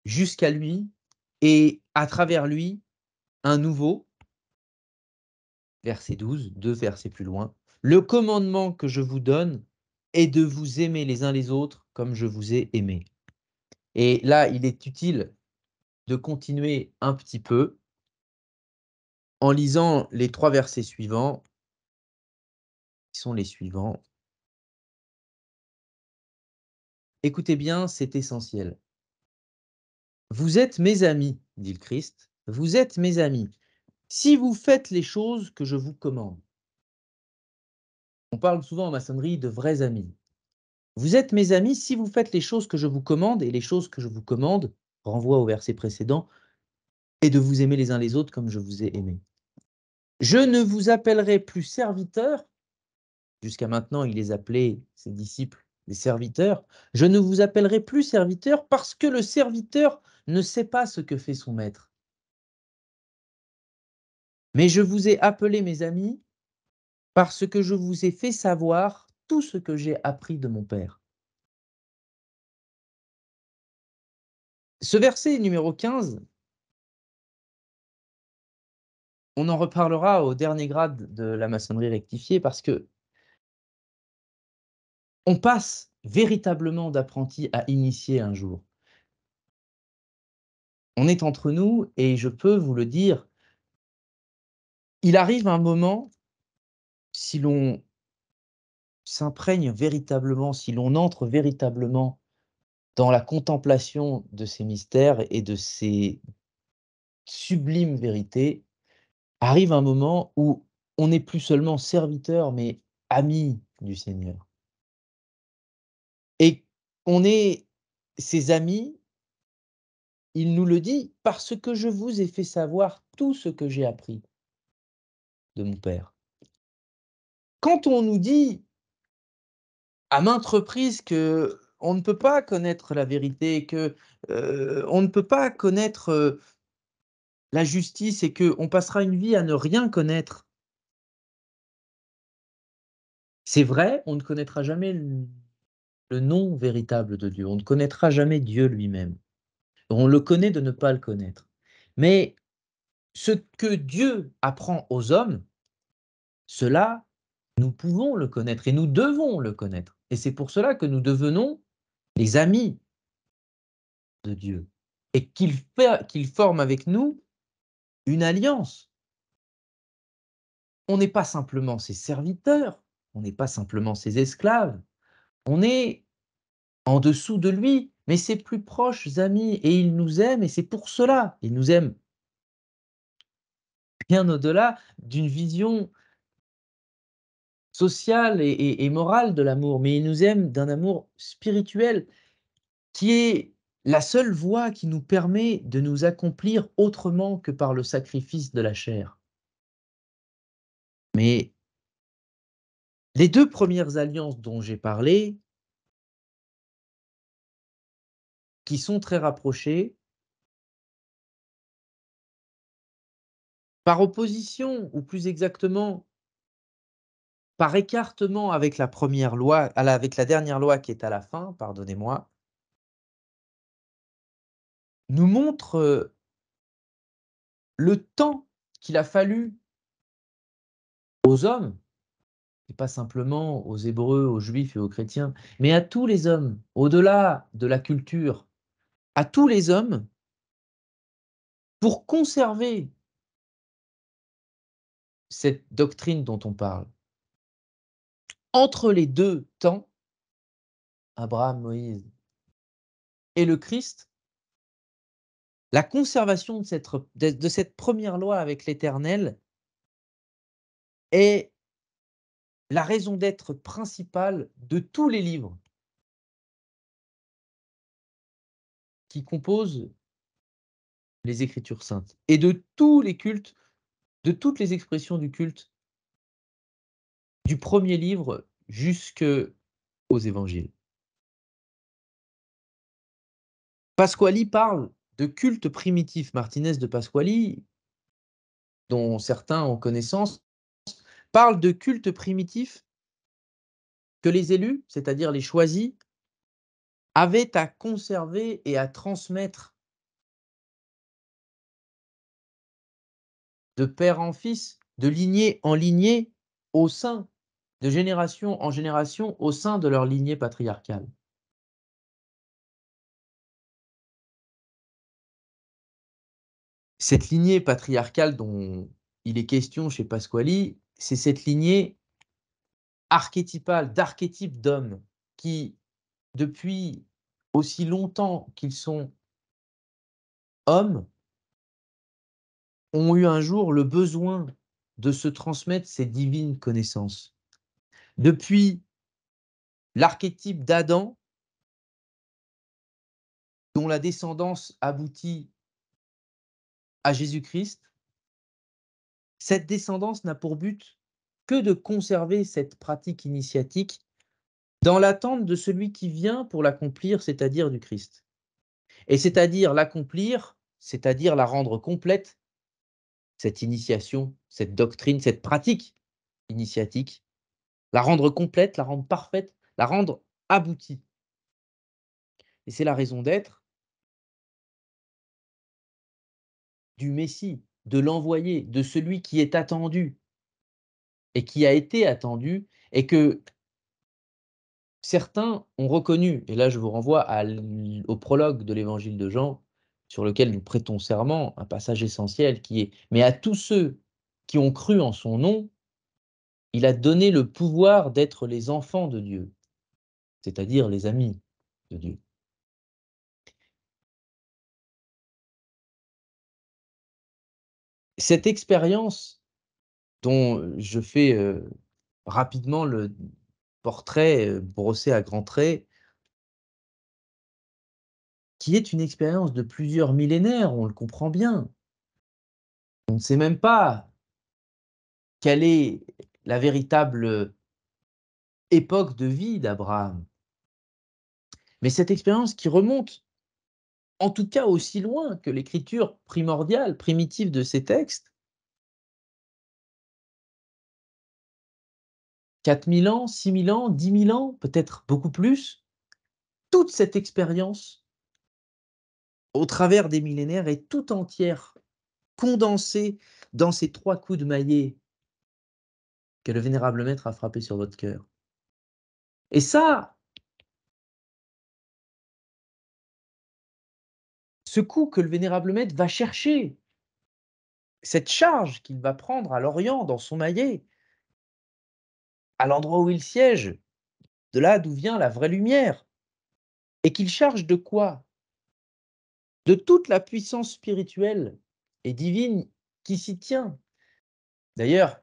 jusqu'à lui, et à travers lui, un nouveau, verset 12, 2 versets plus loin. Le commandement que je vous donne est de vous aimer les uns les autres comme je vous ai aimé. Et là, il est utile de continuer un petit peu en lisant les 3 versets suivants, qui sont les suivants. Écoutez bien, c'est essentiel. «Vous êtes mes amis», dit le Christ, «vous êtes mes amis, si vous faites les choses que je vous commande». On parle souvent en maçonnerie de vrais amis. «Vous êtes mes amis si vous faites les choses que je vous commande», et les choses que je vous commande, renvoie au verset précédent, «et de vous aimer les uns les autres comme je vous ai aimés. Je ne vous appellerai plus serviteurs», jusqu'à maintenant il les appelait, ses disciples, des serviteurs, «je ne vous appellerai plus serviteurs parce que le serviteur ne sait pas ce que fait son maître. Mais je vous ai appelés mes amis parce que je vous ai fait savoir tout ce que j'ai appris de mon Père». Ce verset numéro 15, on en reparlera au dernier grade de la maçonnerie rectifiée parce que on passe véritablement d'apprenti à initié un jour. On est entre nous et je peux vous le dire, il arrive un moment, si l'on s'imprègne véritablement, si l'on entre véritablement dans la contemplation de ces mystères et de ces sublimes vérités, arrive un moment où on n'est plus seulement serviteur, mais ami du Seigneur. Et on est ses amis, il nous le dit: «Parce que je vous ai fait savoir tout ce que j'ai appris de mon Père». Quand on nous dit à maintes reprises qu'on ne peut pas connaître la vérité, on ne peut pas connaître, la justice et qu'on passera une vie à ne rien connaître. C'est vrai, on ne connaîtra jamais le nom véritable de Dieu, on ne connaîtra jamais Dieu lui-même. On le connaît de ne pas le connaître. Mais ce que Dieu apprend aux hommes, cela, nous pouvons le connaître et nous devons le connaître. Et c'est pour cela que nous devenons les amis de Dieu et qu'il forme avec nous une alliance. On n'est pas simplement ses serviteurs, on n'est pas simplement ses esclaves, on est en dessous de lui, mais ses plus proches amis et il nous aime et c'est pour cela. Il nous aime bien au-delà d'une vision sociale et morale de l'amour, mais il nous aime d'un amour spirituel qui est la seule voie qui nous permet de nous accomplir autrement que par le sacrifice de la chair. Mais les 2 premières alliances dont j'ai parlé, qui sont très rapprochées, par opposition ou plus exactement par écartement avec la première loi, avec la dernière loi qui est à la fin, pardonnez-moi, nous montrent, le temps qu'il a fallu aux hommes, et pas simplement aux Hébreux, aux Juifs et aux chrétiens, mais à tous les hommes, au-delà de la culture, à tous les hommes, pour conserver cette doctrine dont on parle. Entre les 2 temps, Abraham, Moïse et le Christ, la conservation de cette première loi avec l'Éternel est la raison d'être principale de tous les livres qui composent les Écritures saintes et de tous les cultes, de toutes les expressions du culte, du premier livre jusqu'aux évangiles. Pasquali parle de culte primitif. Martinez de Pasquali, dont certains ont connaissance, parle de culte primitif que les élus, c'est-à-dire les choisis, avaient à conserver et à transmettre de père en fils, de lignée en lignée, au sein de génération en génération, au sein de leur lignée patriarcale. Cette lignée patriarcale dont il est question chez Pasquali, c'est cette lignée archétypale, d'archétypes d'hommes qui, depuis aussi longtemps qu'ils sont hommes, ont eu un jour le besoin de se transmettre ces divines connaissances. Depuis l'archétype d'Adam, dont la descendance aboutit à Jésus-Christ, cette descendance n'a pour but que de conserver cette pratique initiatique dans l'attente de celui qui vient pour l'accomplir, c'est-à-dire du Christ. Et c'est-à-dire l'accomplir, c'est-à-dire la rendre complète, cette initiation, cette doctrine, cette pratique initiatique, la rendre complète, la rendre parfaite, la rendre aboutie. Et c'est la raison d'être du Messie, de l'envoyé, de celui qui est attendu et qui a été attendu et que certains ont reconnu. Et là, je vous renvoie au prologue de l'évangile de Jean, sur lequel nous prêtons serment, un passage essentiel qui est: «Mais à tous ceux qui ont cru en son nom, il a donné le pouvoir d'être les enfants de Dieu, c'est-à-dire les amis de Dieu. Cette expérience dont je fais, rapidement le portrait, brossé à grands traits, qui est une expérience de plusieurs millénaires, on le comprend bien. On ne sait même pas quelle est la véritable époque de vie d'Abraham. Mais cette expérience qui remonte, en tout cas aussi loin que l'écriture primordiale, primitive de ces textes, 4000 ans, 6000 ans, 10 000 ans, peut-être beaucoup plus, toute cette expérience, au travers des millénaires, est tout entière condensée dans ces 3 coups de maillet que le vénérable maître a frappés sur votre cœur. Et ça, ce coup que le vénérable maître va chercher, cette charge qu'il va prendre à l'Orient dans son maillet, à l'endroit où il siège, de là d'où vient la vraie lumière, et qu'il charge de quoi? De toute la puissance spirituelle et divine qui s'y tient. D'ailleurs,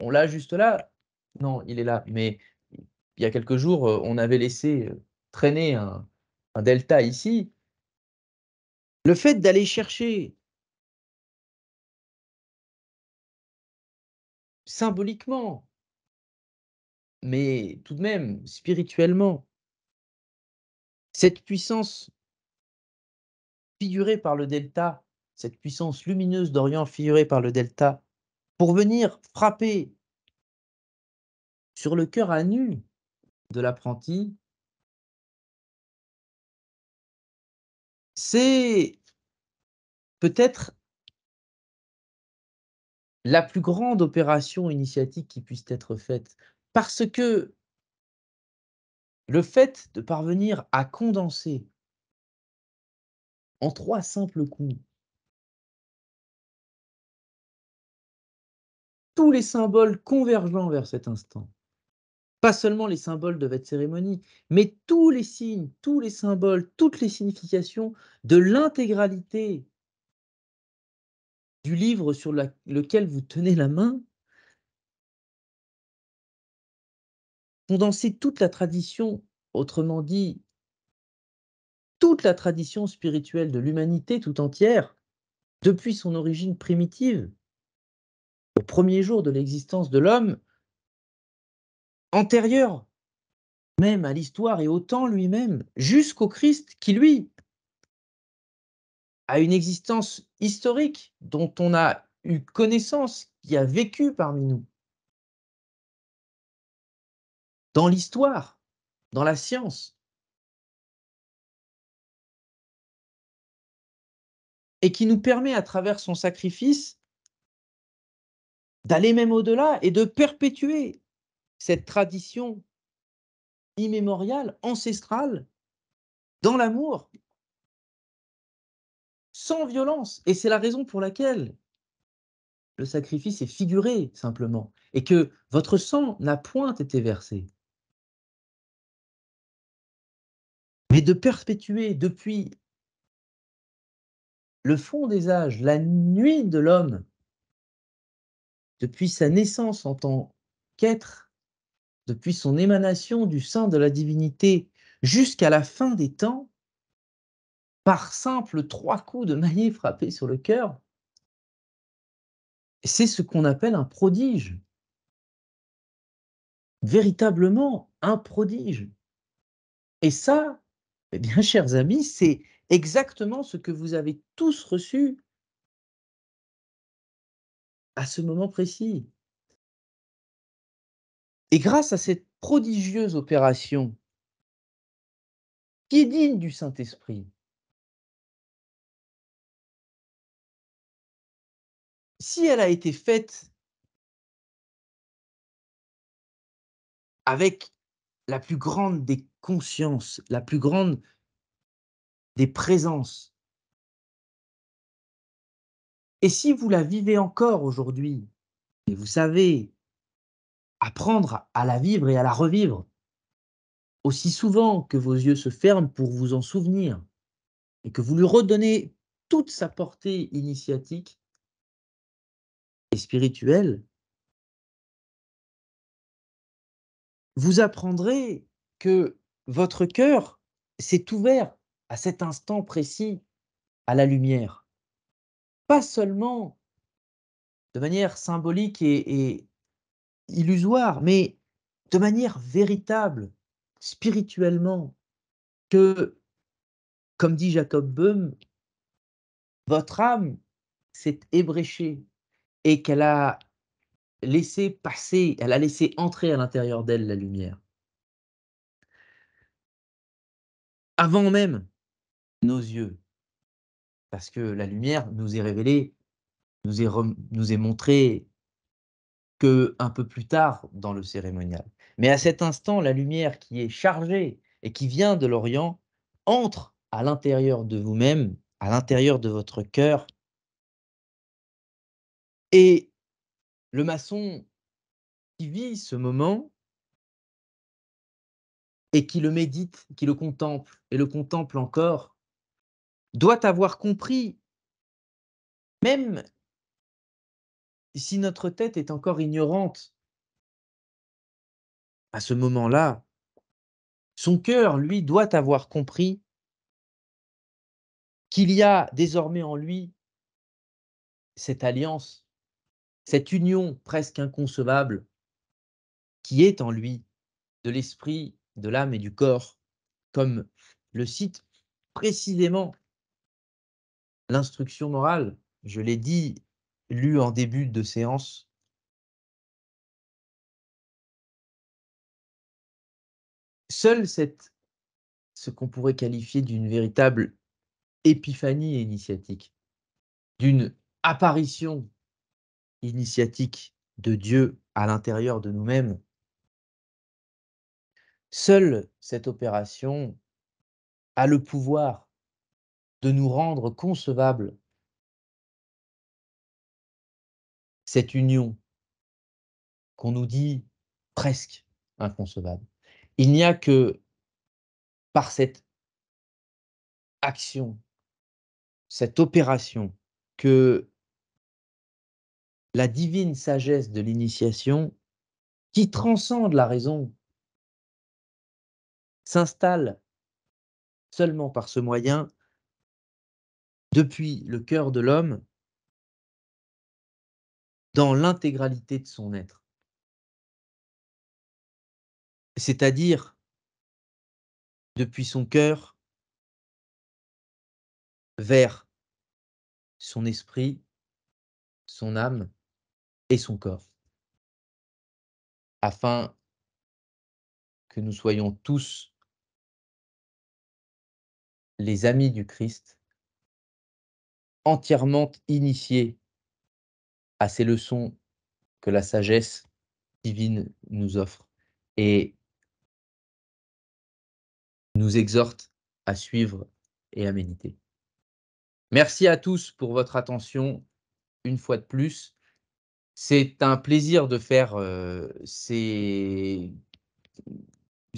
on l'a juste là? Non, il est là, mais il y a quelques jours, on avait laissé, traîner un delta ici. Le fait d'aller chercher symboliquement, mais tout de même spirituellement, cette puissance figurée par le delta, cette puissance lumineuse d'Orient figurée par le delta, pour venir frapper sur le cœur à nu de l'apprenti, c'est peut-être la plus grande opération initiatique qui puisse être faite. Parce que le fait de parvenir à condenser en 3 simples coups tous les symboles convergeant vers cet instant, pas seulement les symboles de votre cérémonie, mais tous les signes, tous les symboles, toutes les significations de l'intégralité du livre sur lequel vous tenez la main, condenser toute la tradition, autrement dit, toute la tradition spirituelle de l'humanité tout entière, depuis son origine primitive, au premier jour de l'existence de l'homme, antérieure même à l'histoire et au temps lui-même, jusqu'au Christ qui, lui, a une existence historique dont on a eu connaissance, qui a vécu parmi nous, dans l'histoire, dans la science, et qui nous permet, à travers son sacrifice, d'aller même au-delà et de perpétuer cette tradition immémoriale, ancestrale, dans l'amour, sans violence. Et c'est la raison pour laquelle le sacrifice est figuré simplement, et que votre sang n'a point été versé. Mais de perpétuer depuis le fond des âges, la nuit de l'homme, depuis sa naissance en tant qu'être, depuis son émanation du sein de la divinité jusqu'à la fin des temps, par simple 3 coups de maillet frappés sur le cœur, c'est ce qu'on appelle un prodige. Véritablement un prodige. Et ça, eh bien, chers amis, c'est exactement ce que vous avez tous reçu à ce moment précis. Et grâce à cette prodigieuse opération, qui est digne du Saint-Esprit, si elle a été faite avec la plus grande des consciences, la plus grande des présences, et si vous la vivez encore aujourd'hui, et vous savez apprendre à la vivre et à la revivre, aussi souvent que vos yeux se ferment pour vous en souvenir et que vous lui redonnez toute sa portée initiatique et spirituelle, vous apprendrez que votre cœur s'est ouvert à cet instant précis à la lumière. Pas seulement de manière symbolique et illusoire, mais de manière véritable, spirituellement, que, comme dit Jacob Böhm, votre âme s'est ébréchée et qu'elle a laissé passer, elle a laissé entrer à l'intérieur d'elle la lumière. Avant même nos yeux, parce que la lumière nous est révélée, nous est montrée qu'un peu plus tard dans le cérémonial. Mais à cet instant, la lumière qui est chargée et qui vient de l'Orient entre à l'intérieur de vous-même, à l'intérieur de votre cœur, et le maçon qui vit ce moment et qui le médite, qui le contemple et le contemple encore, doit avoir compris, même si notre tête est encore ignorante à ce moment-là, son cœur, lui, doit avoir compris qu'il y a désormais en lui cette alliance, cette union presque inconcevable qui est en lui, de l'esprit, de l'âme et du corps, comme le cite précisément l'instruction morale, je l'ai dit, lue en début de séance. Seule ce qu'on pourrait qualifier d'une véritable épiphanie initiatique, d'une apparition initiatique de Dieu à l'intérieur de nous-mêmes, seule cette opération a le pouvoir de nous rendre concevable cette union qu'on nous dit presque inconcevable. Il n'y a que par cette action, cette opération, que la divine sagesse de l'initiation, qui transcende la raison, s'installe seulement par ce moyen depuis le cœur de l'homme dans l'intégralité de son être. C'est-à-dire depuis son cœur vers son esprit, son âme et son corps, afin que nous soyons tous les amis du Christ, entièrement initiés à ces leçons que la sagesse divine nous offre et nous exhorte à suivre et à méditer. Merci à tous pour votre attention une fois de plus. C'est un plaisir de faire, ces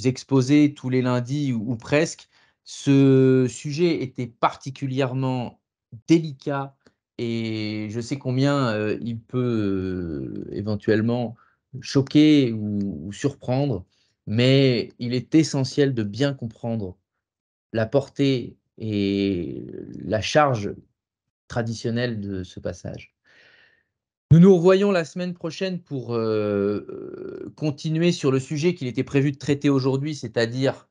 exposés tous les lundis ou presque. Ce sujet était particulièrement délicat et je sais combien, il peut, éventuellement choquer ou surprendre, mais il est essentiel de bien comprendre la portée et la charge traditionnelle de ce passage. Nous nous revoyons la semaine prochaine pour, continuer sur le sujet qu'il était prévu de traiter aujourd'hui, c'est-à-dire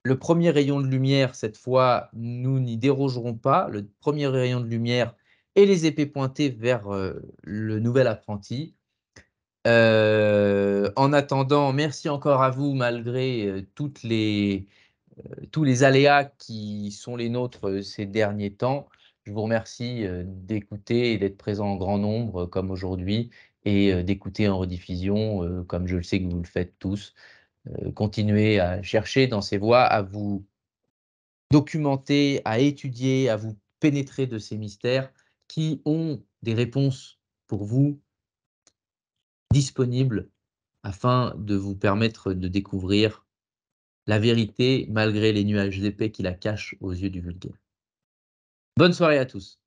le premier rayon de lumière. Cette fois, nous n'y dérogerons pas, le premier rayon de lumière et les épées pointées vers, le nouvel apprenti. En attendant, merci encore à vous malgré, tous les aléas qui sont les nôtres, ces derniers temps. Je vous remercie, d'écouter et d'être présent en grand nombre, comme aujourd'hui et d'écouter en rediffusion, comme je le sais que vous le faites tous. Continuez à chercher dans ces voies, à vous documenter, à étudier, à vous pénétrer de ces mystères qui ont des réponses pour vous disponibles afin de vous permettre de découvrir la vérité malgré les nuages épais qui la cachent aux yeux du vulgaire. Bonne soirée à tous.